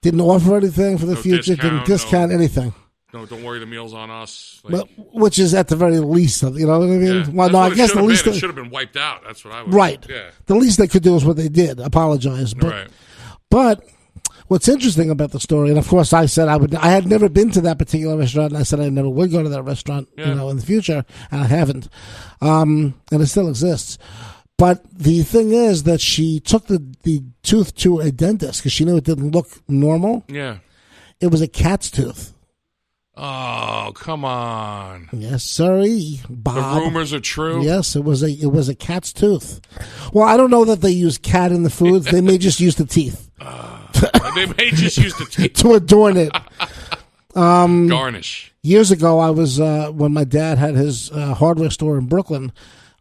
Didn't offer anything for the future. Didn't discount anything. No, don't worry, the meal's on us. Which is at the very least, you know what I mean? Yeah. Well, no, I guess the least it should have been wiped out. That's what I would. Right. Yeah. The least they could do is what they did. Apologize. But what's interesting about the story, and of course I said I had never been to that particular restaurant, and I said I never would go to that restaurant, in the future, and I haven't. And it still exists. But the thing is that she took the tooth to a dentist because she knew it didn't look normal. Yeah. It was a cat's tooth. Oh, come on. Yes, sorry, Bob. The rumors are true? Yes, it was a cat's tooth. Well, I don't know that they use cat in the foods. They may just use the teeth. They may just use the teeth. To adorn it. Garnish. Years ago, I was, when my dad had his hardware store in Brooklyn,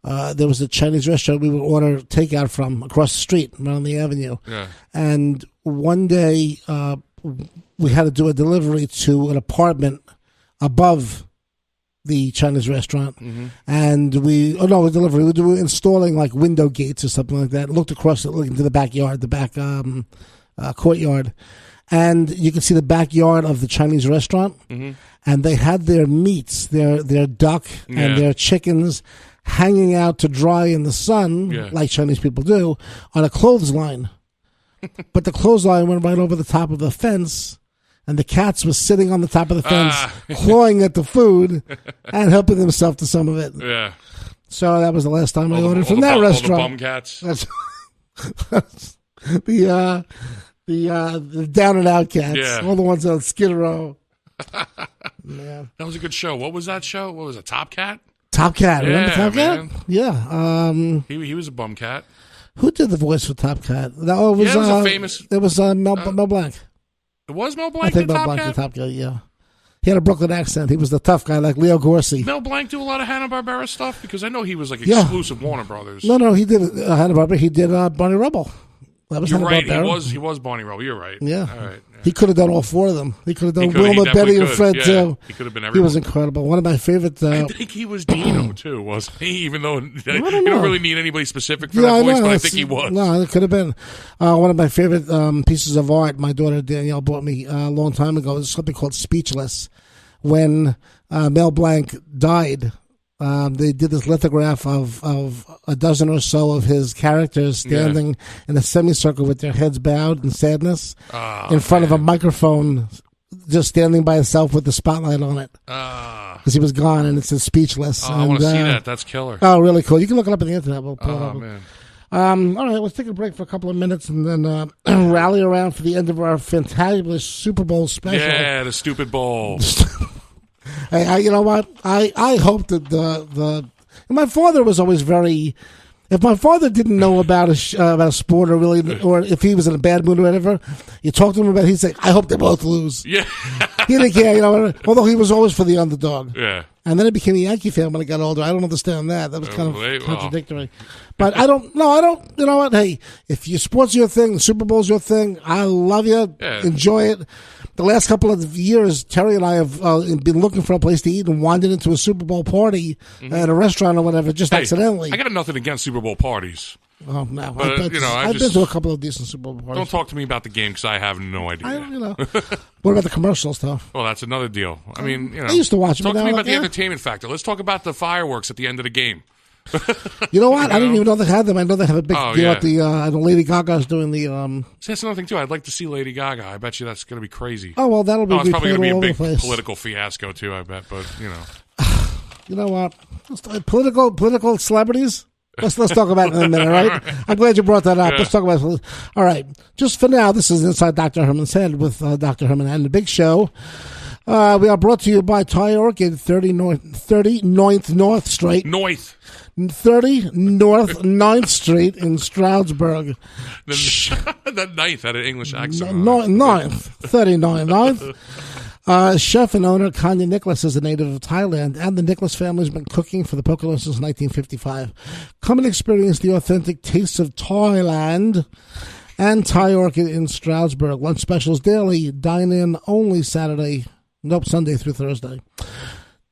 there was a Chinese restaurant we would order takeout from across the street, around the avenue. Yeah. And one day, we had to do a delivery to an apartment above the Chinese restaurant. Mm-hmm. And we were installing like window gates or something like that. Looked across it, looking to the backyard, the back courtyard. And you could see the backyard of the Chinese restaurant. Mm-hmm. And they had their meats, their duck and their chickens hanging out to dry in the sun, like Chinese people do, on a clothesline. But the clothesline went right over the top of the fence, and the cats were sitting on the top of the fence, clawing at the food and helping themselves to some of it. Yeah. So that was the last time I ordered from that restaurant. All the bum cats. That's the down and out cats. Yeah. All the ones on Skid Row. Yeah. That was a good show. What was that show? What was it? Top Cat? Top Cat. Remember Top man. Cat? Yeah. He was a bum cat. Who did the voice for Top Cat? It was a famous. It was Mel Blanc. It was Mel Blanc. I think Mel Blanc, the Top Cat. Yeah, he had a Brooklyn accent. He was the tough guy, like Leo Gorcey. Mel Blanc do a lot of Hanna-Barbera stuff because I know he was like exclusive Warner Brothers. No, he did Hanna-Barbera. He did Barney Rubble. That was You're right. He was Barney Rubble. You're right. Yeah. All right. Yeah. He could have done all four of them. He could have done Wilma, Betty, and Fred too. He could have been everyone. He was incredible. One of my favorite. I think he was Dino too, wasn't he? Even though you don't really need anybody specific for that voice, but I think he was. No, it could have been. One of my favorite pieces of art my daughter Danielle bought me a long time ago is something called Speechless. When Mel Blanc died, they did this lithograph of a dozen or so of his characters standing in a semicircle with their heads bowed in sadness in front of a microphone, just standing by himself with the spotlight on it. Because he was gone, and it says Speechless. I want to see that. That's killer. Oh, really cool. You can look it up on the internet. We'll pull it up. Man. All right, let's take a break for a couple of minutes and then rally around for the end of our fantabulous Super Bowl special. Yeah, the stupid bowl. Hey, you know what? I hope that my father was always very. If my father didn't know about a sport or if he was in a bad mood or whatever, you talk to him about it, he'd say, "I hope they both lose." Yeah, he didn't care, you know. Although he was always for the underdog. Yeah, And then I became a Yankee fan when I got older. I don't understand that. That was kind of contradictory. But I don't. You know what? Hey, if your sport's your thing, the Super Bowl's your thing, I love you. Yeah. Enjoy it. The last couple of years, Terry and I have been looking for a place to eat and wandered into a Super Bowl party at a restaurant or whatever, just accidentally. I got nothing against Super Bowl parties. Oh, no. But, I've been to a couple of decent Super Bowl parties. Don't talk to me about the game because I have no idea. What about the commercials, though? Well, that's another deal. I mean, I used to watch them. Talk to me about the entertainment factor. Let's talk about the fireworks at the end of the game. You know what? I didn't even know they had them. I know they have a big deal at the Lady Gaga's doing the. See, that's another thing too. I'd like to see Lady Gaga. I bet you that's going to be crazy. Oh well, that'll be. It's probably going to be a big political fiasco too. I bet, but You know what? Political celebrities. Let's talk about it in a minute, right? I'm glad you brought that up. Yeah. Let's talk about it. All right. Just for now, this is Inside Dr. Herman's Head with Dr. Herman and the Big Show. We are brought to you by Thai Orchid, 39th North Street. 30 North 9th Street in Stroudsburg. That 9th had an English accent. 39th. Chef and owner Kanya Nicholas is a native of Thailand, and the Nicholas family has been cooking for the Poconos since 1955. Come and experience the authentic tastes of Thailand and Thai Orchid in Stroudsburg. Lunch specials daily, dine-in only Sunday through Thursday.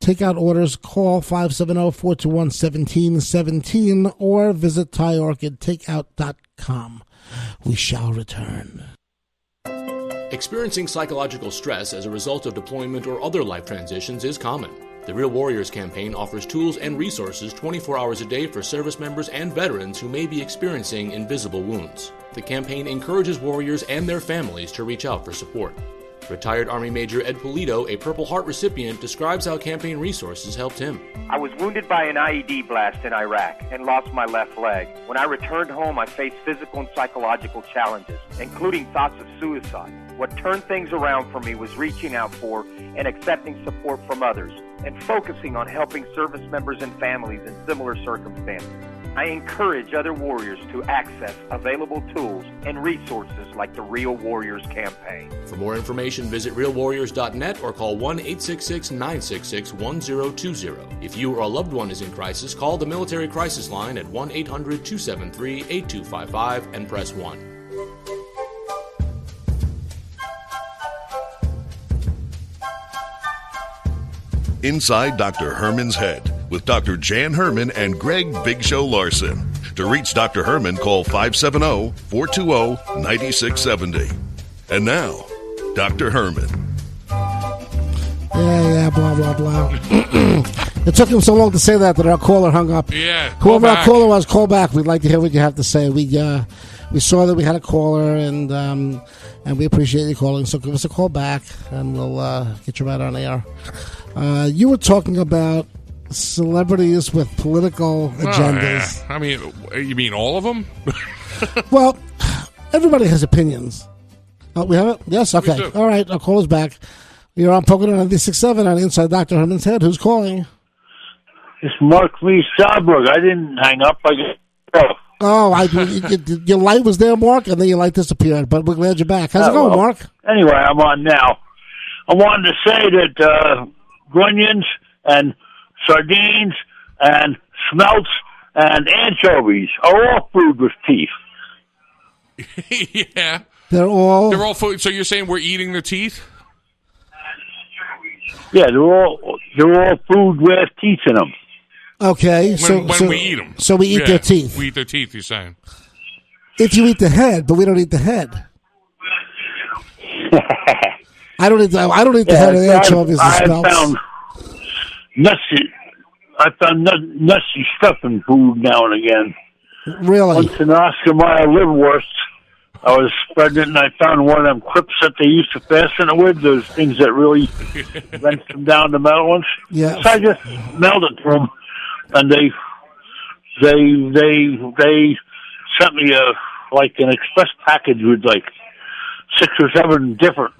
Takeout orders, call 570-421-1717 or visit ThaiOrchidTakeout.com. We shall return. Experiencing psychological stress as a result of deployment or other life transitions is common. The Real Warriors campaign offers tools and resources 24 hours a day for service members and veterans who may be experiencing invisible wounds. The campaign encourages warriors and their families to reach out for support. Retired Army Major Ed Polito, a Purple Heart recipient, describes how campaign resources helped him. I was wounded by an IED blast in Iraq and lost my left leg. When I returned home, I faced physical and psychological challenges, including thoughts of suicide. What turned things around for me was reaching out for and accepting support from others and focusing on helping service members and families in similar circumstances. I encourage other warriors to access available tools and resources like the Real Warriors campaign. For more information, visit realwarriors.net or call 1-866-966-1020. If you or a loved one is in crisis, call the Military Crisis Line at 1-800-273-8255 and press 1. Inside Dr. Herman's Head with Dr. Jan Herman and Greg Big Show Larson. To reach Dr. Herman, call 570-420-9670. And now, Dr. Herman. Yeah, blah, blah, blah. It took him so long to say that our caller hung up. Yeah, whoever our caller was, call back. We'd like to hear what you have to say. We saw that we had a caller, and we appreciate you calling. So give us a call back, and we'll get you right on air. You were talking about celebrities with political agendas. Yeah. I mean, you mean all of them? Well, everybody has opinions. We have it? Yes? Okay. All right. I'll call us back. You're on Pocono 96.7 on Inside Dr. Herman's Head. Who's calling? It's Mark Lee Stroudsburg. I didn't hang up. Your light was there, Mark, and then your light disappeared. But we're glad you're back. How's it going, Mark? Anyway, I'm on now. I wanted to say that grunions and sardines and smelts and anchovies are all food with teeth. Yeah. They're all food. So you're saying we're eating the teeth? Yeah, they're all food with teeth in them. Okay, when we eat them. So we eat their teeth. We eat their teeth, you're saying. If you eat the head, but we don't eat the head. I don't eat the head of the anchovies and smelts. I found nutty stuff in food now and again. Really? Once in Oscar Mayer liverwurst, I was spreading it, and I found one of them clips that they used to fasten it with, those things that really wrench them down, the metal ones. Yeah. So I just mailed it to them, and they sent me an express package with 6 or 7 different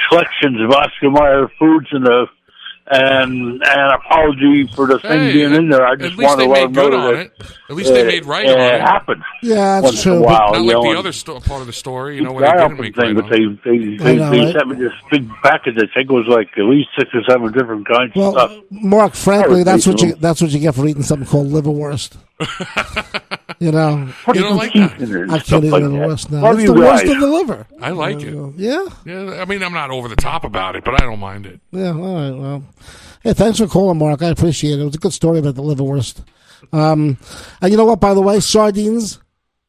selections of Oscar Mayer foods and a and an apology for the thing being in there. I just want to let them know that At least they made right on it. It happens. Yeah, that's once true. In a while, not you like know, the other part of the story, you know, the where they didn't guy make thing, right but on. they sent me this big package. I think it was like at least 6 or 7 different kinds of stuff. Mark, frankly, that's what you get for eating something called liverwurst. You don't like that? I can't eat liverwurst now. Love It's you the worst guys. of the liver. I like it. Yeah? Yeah, I mean, I'm not over the top about it, but I don't mind it. Yeah, all right, well. Hey, thanks for calling, Mark. I appreciate it. It was a good story about the liverwurst. And you know what, by the way? Sardines,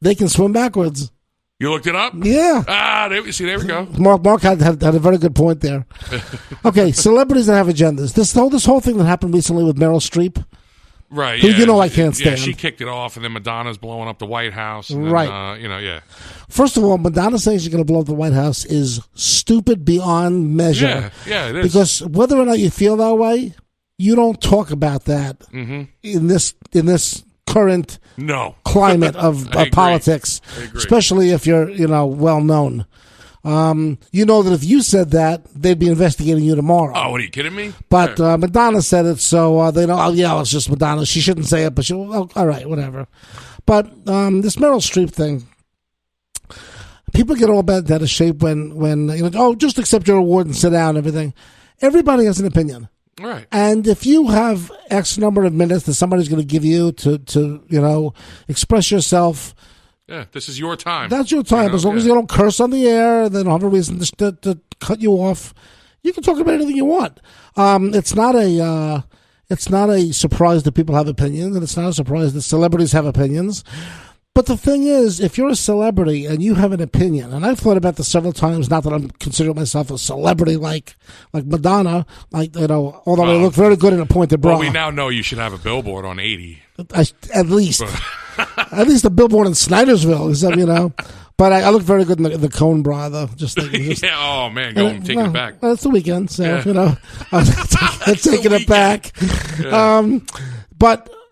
they can swim backwards. You looked it up? Yeah. There we go. Mark had a very good point there. Okay, celebrities that have agendas. This whole thing that happened recently with Meryl Streep. Right, who yeah. you know I can't stand. Yeah, she kicked it off, and then Madonna's blowing up the White House. And right. Then, yeah. First of all, Madonna saying she's going to blow up the White House is stupid beyond measure. Yeah, it is. Because whether or not you feel that way, you don't talk about that in this current climate of politics, especially if you're well known. You know that if you said that, they'd be investigating you tomorrow. Oh, what are you kidding me? But Madonna said it, so they know. Oh, yeah, it's just Madonna. She shouldn't say it, but all right, whatever. But this Meryl Streep thing, people get all bent out of shape when just accept your award and sit down and everything. Everybody has an opinion. Right. And if you have X number of minutes that somebody's going to give you to express yourself. Yeah, this is your time. That's your time. As long as you don't curse on the air, they don't have a reason to cut you off. You can talk about anything you want. It's not a surprise that people have opinions, and it's not a surprise that celebrities have opinions. But the thing is, if you're a celebrity and you have an opinion, and I've thought about this several times, not that I'm considering myself a celebrity like Madonna, although I look very good in a pointed bra. Well, we now know you should have a billboard on 80. At least. At least a billboard in Snydersville, But I look very good in the cone bra, though. Yeah, oh, man, go and take it back. Well, it's the weekend, so, I'm taking it back. Yeah.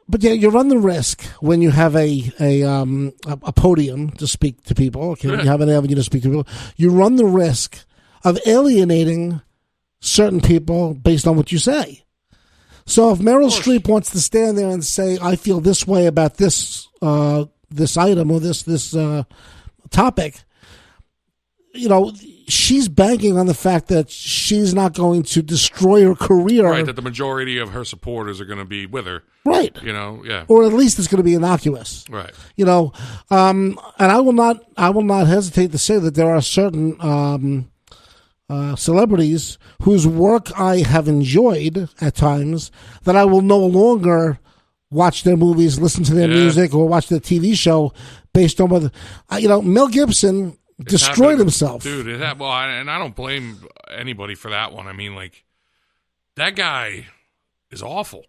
But yeah, you run the risk when you have a podium to speak to people. Okay, you have an avenue to speak to people. You run the risk of alienating certain people based on what you say. So if Meryl Streep wants to stand there and say, "I feel this way about this item or this topic," she's banking on the fact that she's not going to destroy her career. Right, that the majority of her supporters are going to be with her. Right. Yeah. Or at least it's going to be innocuous. Right. And I will not hesitate to say that there are certain celebrities whose work I have enjoyed at times that I will no longer watch their movies, listen to their music, or watch their TV show based on whether, Mel Gibson destroyed himself. Dude, and I don't blame anybody for that one. I mean, that guy is awful.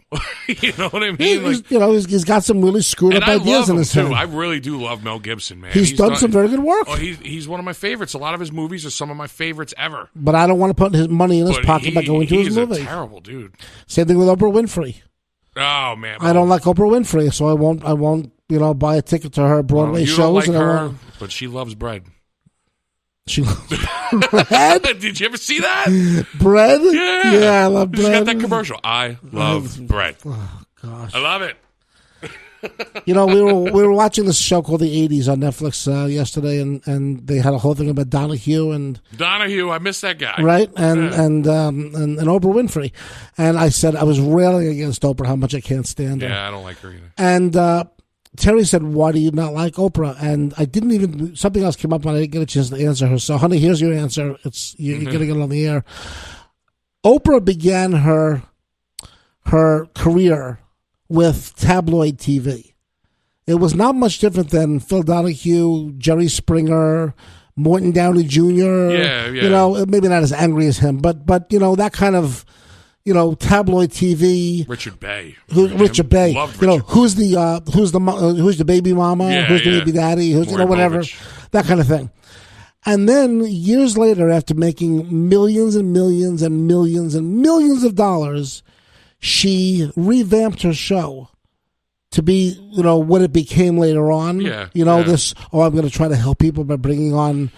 You know what I mean? He's got some really screwed up ideas in his head. I really do love Mel Gibson, man. He's done some very good work. Oh, he's one of my favorites. A lot of his movies are some of my favorites ever. But I don't want to put his money in his pocket by going to his movie. He's a terrible dude. Same thing with Oprah Winfrey. Oh man, I don't like Oprah Winfrey, so I won't buy a ticket to her Broadway shows. Don't like her, but she loves bread. She loves bread? Did you ever see that? Bread? Yeah, I love bread. She got that commercial. I love bread. Oh gosh, I love it. We were watching this show called The 80s on Netflix yesterday, and they had a whole thing about Donahue. I miss that guy. Right, and Oprah Winfrey. And I said I was railing against Oprah, how much I can't stand her. Yeah, I don't like her either. And Terry said, "Why do you not like Oprah?" And I didn't even, something else came up and I didn't get a chance to answer her. So, honey, here's your answer. You're going to get it on the air. Oprah began her career with tabloid TV. It was not much different than Phil Donahue, Jerry Springer, Morton Downey Jr. Yeah. Maybe not as angry as him, but that kind of, tabloid TV. Richard Bay. Richard Bay. Loved Richard. Who's the baby mama? Who's the baby daddy? Who's whatever, that kind of thing. And then years later, after making millions and millions and millions and millions of dollars, she revamped her show to be, what it became later on. Yeah. I'm going to try to help people by bringing on,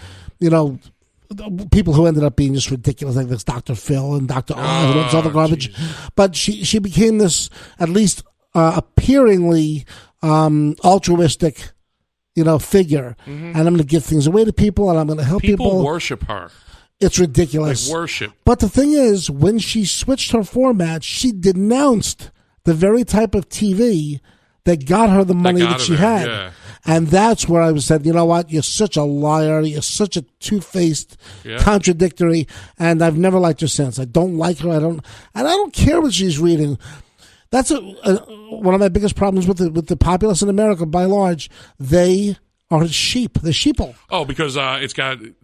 people who ended up being just ridiculous, like this Dr. Phil and Dr. Oz and all this other garbage. Geez. But she became this, at least appearingly, altruistic, figure. Mm-hmm. And I'm going to give things away to people, and I'm going to help people. People worship her. It's ridiculous. Like worship. But the thing is, when she switched her format, she denounced the very type of TV that got her the money that she had. Yeah. And that's where I said, you know what? You're such a liar. You're such a two-faced, contradictory. And I've never liked her since. I don't like her. And I don't care what she's reading. That's one of my biggest problems with the populace in America. By and large, they are sheep. They're sheeple. Oh, because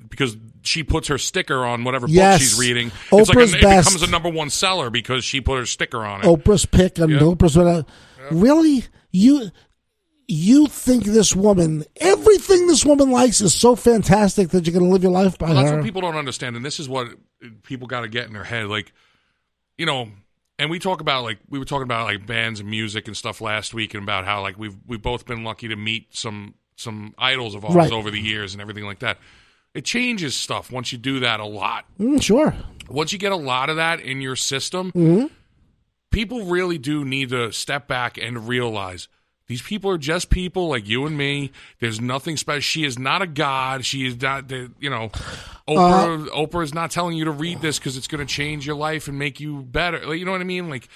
because she puts her sticker on whatever book Yes. she's reading. Oprah's It's like it best. becomes a #1 seller because she put her sticker on it. Oprah's pick and Oprah's whatever. Really? You think this woman, everything this woman likes is so fantastic that you're going to live your life by her? That's what people don't understand, and this is what people got to get in their head. Like, and we talk about, like, we were talking about, like, bands and music and stuff last week, and about how, like, we've both been lucky to meet some idols of ours over the years and everything like that. It changes stuff once you do that a lot. Sure. Once you get a lot of that in your system, people really do need to step back and realize these people are just people like you and me. There's nothing special. She is not a god. She is not, Oprah is not telling you to read this because it's going to change your life and make you better. Like, you know what I mean? Like,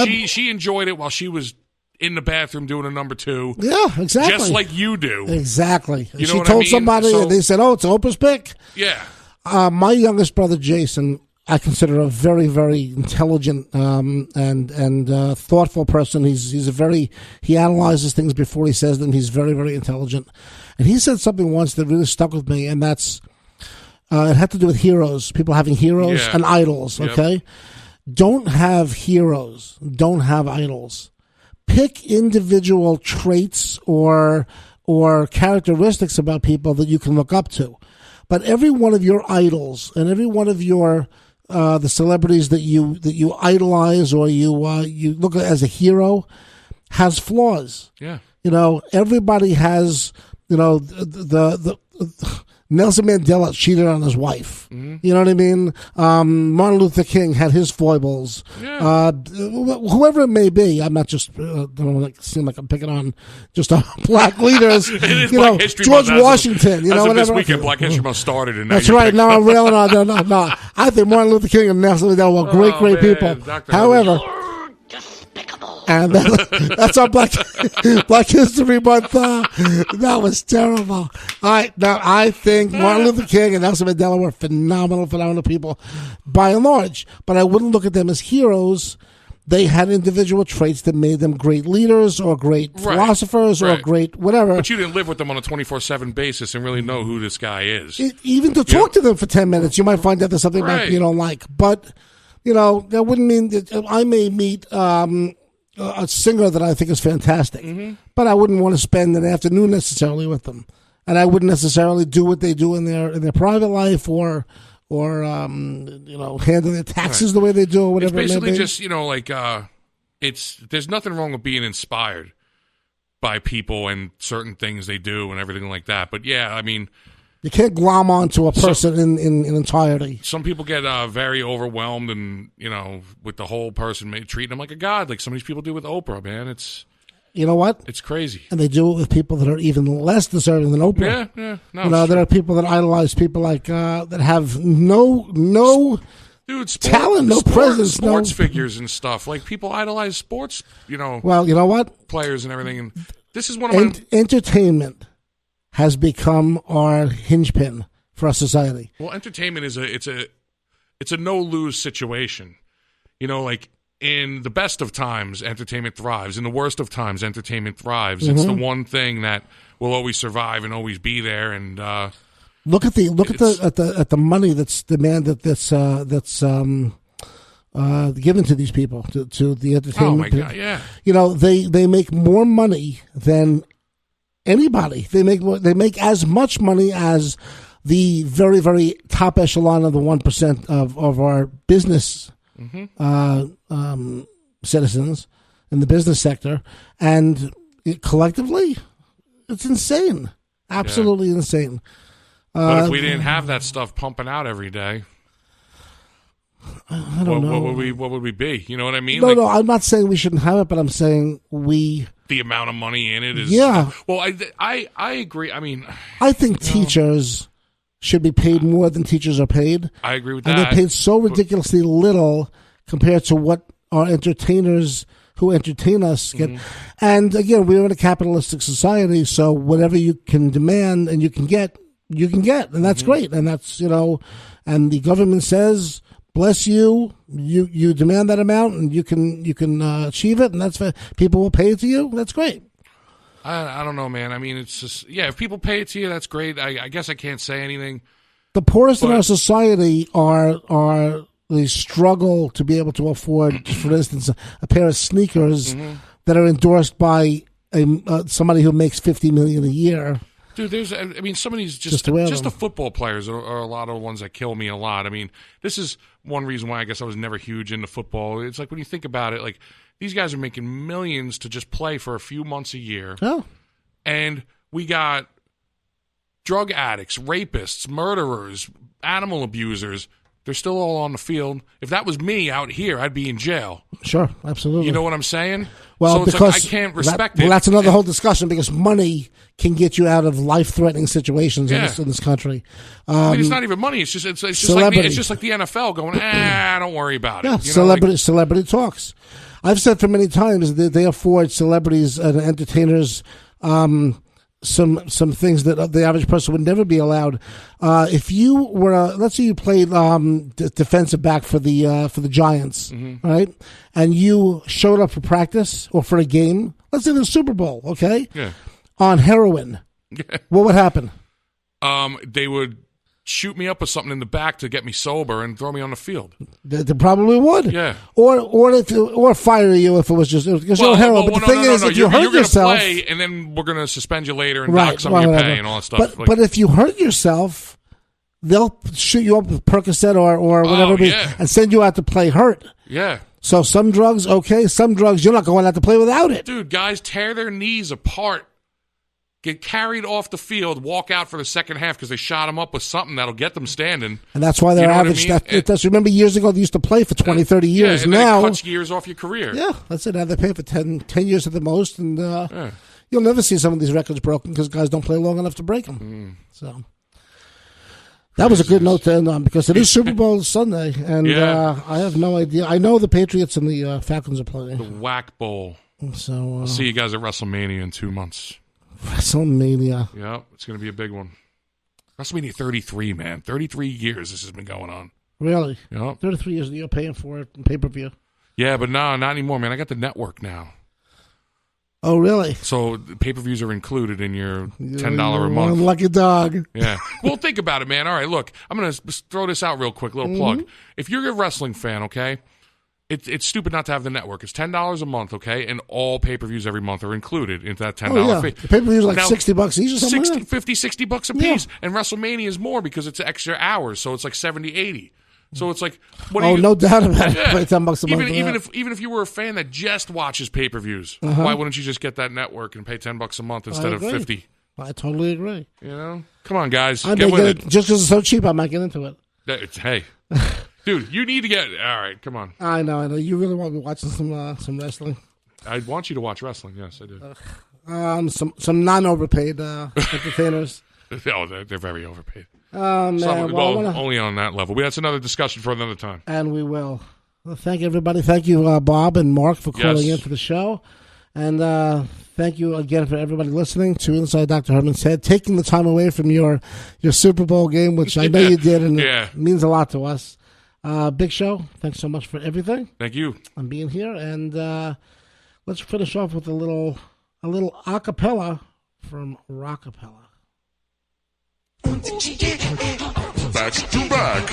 she enjoyed it while she was in the bathroom doing a number 2. Yeah, exactly. Just like you do. Exactly. You know she what told I mean? somebody, and they said, it's Oprah's pick. Yeah. My youngest brother, Jason, I consider a very, very intelligent and thoughtful person. He analyzes things before he says them. He's very, very intelligent. And he said something once that really stuck with me, and that's it had to do with heroes, people having heroes and idols, okay? Don't have heroes. Don't have idols. Pick individual traits or characteristics about people that you can look up to. But every one of your idols and every one of your the celebrities that you idolize or you look at as a hero has flaws. Yeah. Everybody has, the Nelson Mandela cheated on his wife. Mm-hmm. You know what I mean? Martin Luther King had his foibles. Yeah. Whoever it may be, I'm not just, don't want to seem like I'm picking on just black leaders. It is Black History George Month. Washington. As of whatever. this weekend, Black History Month started. And That's right. Now I'm railing on. No. I think Martin Luther King and Nelson Mandela were great people. Dr. However, and that's our Black History Month. That was terrible. All right, now I think Martin Luther King and Nelson Mandela were phenomenal people, by and large. But I wouldn't look at them as heroes. They had individual traits that made them great leaders or great philosophers or great whatever. But you didn't live with them on a 24/7 basis and really know who this guy is. Even to talk to them for 10 minutes, you might find out there's something about you don't like. But that wouldn't mean that I may meet a singer that I think is fantastic, but I wouldn't want to spend an afternoon necessarily with them, and I wouldn't necessarily do what they do in their private life or handle their taxes the way they do or whatever. It's basically it may be. just there's nothing wrong with being inspired by people and certain things they do and everything like that. But yeah, I mean, you can't glom onto a person in entirety. Some people get very overwhelmed and, with the whole person treating them like a god, like some of these people do with Oprah, man. It's, you know what? It's crazy. And they do it with people that are even less deserving than Oprah. Yeah. No, there are people that idolize people like that have no talent, no presence, sports figures and stuff. Like people idolize sports, Well, you know what? Players and everything. And this is one of entertainment has become our hinge pin for our society. Well, entertainment is a no-lose situation. Like in the best of times, entertainment thrives. In the worst of times, entertainment thrives. It's the one thing that will always survive and always be there. And look at the money that's given to these people to the entertainment. Oh my God! Yeah. They make more money than anybody. They make as much money as the very, very top echelon of the 1% of our business citizens in the business sector, and collectively, it's insane, absolutely insane. But if we didn't have that stuff pumping out every day, I don't know. What would we be? You know what I mean? No, I'm not saying we shouldn't have it, but I'm saying the amount of money in it is. Yeah. Well, I agree. I mean, I think teachers should be paid more than teachers are paid. I agree with and that. And they're paid so ridiculously little compared to what our entertainers who entertain us get. And again, we're in a capitalistic society, so whatever you can demand and you can get, and that's great. And that's, and the government says, bless you, you demand that amount and you can achieve it, and that's people will pay it to you. That's great. I don't know, man. I mean, it's just, if people pay it to you, that's great. I guess I can't say anything. The poorest in our society are they struggle to be able to afford, for instance, a pair of sneakers that are endorsed by somebody who makes $50 million a year. Dude, some of these just the football players are a lot of the ones that kill me a lot. I mean, this is one reason why I guess I was never huge into football. It's like when you think about it, like these guys are making millions to just play for a few months a year. Oh. And we got drug addicts, rapists, murderers, animal abusers. They're still all on the field. If that was me out here, I'd be in jail. Sure, absolutely. You know what I'm saying? Well, so it's because like I can't respect it. Well, that's another whole discussion because money can get you out of life-threatening situations in this country. I mean, it's not even money. It's just like the NFL going, don't worry about it. Yeah, celebrity talks. I've said for many times that they afford celebrities and entertainers some things that the average person would never be allowed. If you were, let's say you played defensive back for the Giants, right? And you showed up for practice or for a game, let's say the Super Bowl, okay? Yeah. On heroin, what would happen? They would shoot me up with something in the back to get me sober and throw me on the field. They probably would. Yeah. Or fire you if it was just because you're heroin. But the thing is, if you hurt yourself, play, and then we're going to suspend you later and dock some of your pay and all that stuff. But if you hurt yourself, they'll shoot you up with Percocet or whatever and send you out to play hurt. Yeah. So some drugs, okay. Some drugs, you're not going out to play without it. Dude, guys tear their knees apart, get carried off the field, walk out for the second half because they shot them up with something that'll get them standing. And that's why they're average. Remember years ago, they used to play for 20, 30 years. And now it cuts years off your career. Yeah, that's it. Now they pay for 10 years at the most. And you'll never see some of these records broken because guys don't play long enough to break them. So that was a good note to end on because it is Super Bowl Sunday. And I have no idea. I know the Patriots and the Falcons are playing. The Whack Bowl. So I'll see you guys at WrestleMania in 2 months. WrestleMania. Yeah, it's going to be a big one. WrestleMania 33, man. 33 years this has been going on. Really? Yeah. 33 years you're paying for it in pay-per-view. Yeah, but no, not anymore, man. I got the network now. Oh, really? So the pay-per-views are included in your $10 a month. One lucky dog. Yeah. Well, think about it, man. All right, look. I'm going to throw this out real quick, little plug. If you're a wrestling fan, okay, it's stupid not to have the network. It's $10 a month, okay, and all pay-per-views every month are included into that $10 fee. The pay-per-views are like $60 each or something like that? $50, $60 a piece. And WrestleMania is more because it's extra hours, so it's like $70, $80. So it's like, no doubt about it. Pay $10 a month. Even if you were a fan that just watches pay-per-views, why wouldn't you just get that network and pay $10 a month instead of $50? I totally agree. You know, come on, guys, get with it. Just because it's so cheap, I might get into it. Hey, dude, you need to get. All right, come on. I know. You really want me watching some wrestling? I want you to watch wrestling. Yes, I do. Some non-overpaid entertainers. Oh, they're very overpaid. Oh, man. Only on that level. That's another discussion for another time. And we will. Well, thank you, everybody. Thank you, Bob and Mark, for calling in for the show. And thank you again for everybody listening to Inside Dr. Herman's Head, taking the time away from your Super Bowl game, which I know you did, and it means a lot to us. Big Show, thanks so much for everything. Thank you. And being here. And let's finish off with a little acapella from Rockapella. Back to back.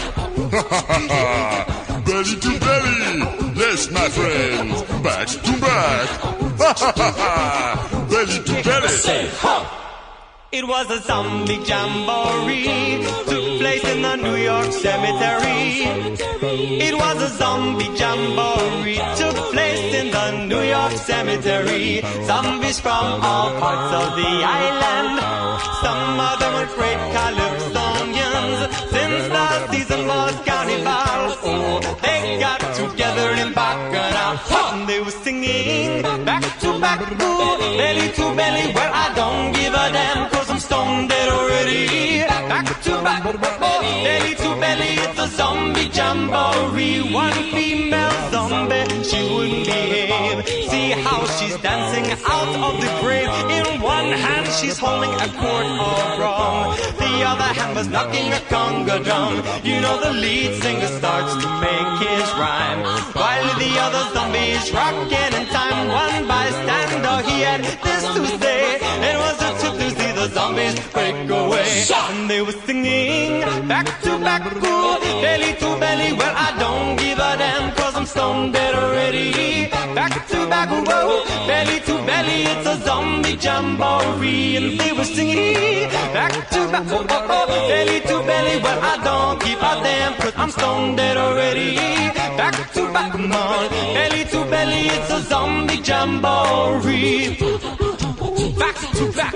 Belly to belly. Yes, my friends. Back to back. Belly to belly. Say, huh. It was a zombie jamboree, took place in the New York cemetery. It was a zombie jamboree, took place in the New York cemetery. Zombies from all parts of the island, some of them were great calypso And they were singing back to back, ooh, belly to belly. Well, I don't give a damn, cause I'm stone dead already. Back to back, oh, belly to belly. It's a zombie jamboree. One female zombie, she wouldn't behave. See how she's dancing out of the grave. In one hand she's holding a quart of rum, the other hand was knocking a conga drum. You know the lead singer starts to make his rhyme, while the other zombies rocking in time. One bystander, he had this to say: it was a tip to see the zombies break away. And they were singing back to back, ooh, belly to belly. Well, I don't give a damn, cause I'm stone dead already. Back to back, whoa, belly to belly. It's a zombie jamboree. And they were singing back to back, oh, oh, oh, belly to belly. Well, I don't give a damn, cause I'm stone dead already. Back to back, come on, belly to belly. It's a zombie jamboree. Back to back,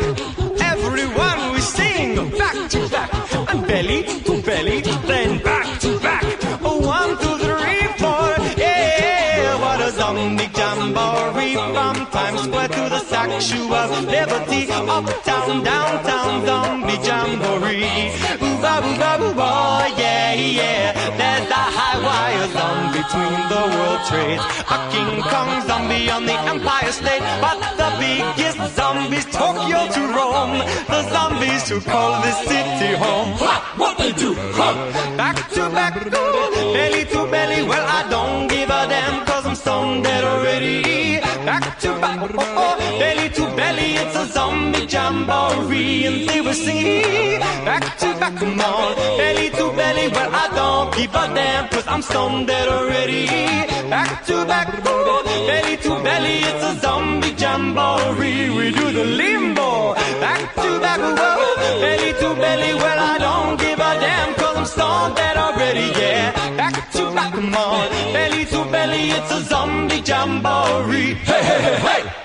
everyone we sing back to back, and belly to belly, then back to back. 1, 2, 3, 4, yeah, what a zombie jamboree. From Times Square to the Statue of Liberty, uptown, downtown, zombie jamboree. Ooh-ba, ooh-ba, ooh-ba, yeah, yeah. There's a high wire zone between the World Trades, a King Kong zombie on the Empire State, but the biggest zombies Tokyo to Rome, the zombies who call this city home. Ha! What they do? Ha! Back to back, ooh, belly to belly. Well, I don't give a damn, cause I'm stone dead already. Back to back, oh, oh, belly to belly. It's a zombie jamboree. And they were singing back to back, come on, belly to belly. Well, I don't give a damn, cause I'm stone dead already. Back to back, ooh, belly to belly. It's a zombie jamboree. We do the limbo. Back to back, whoa, belly to belly. Well, I don't give a damn, cause I'm stone dead already, yeah. Back to back, come on, belly to belly. It's a zombie jamboree. Hey, hey, hey, hey.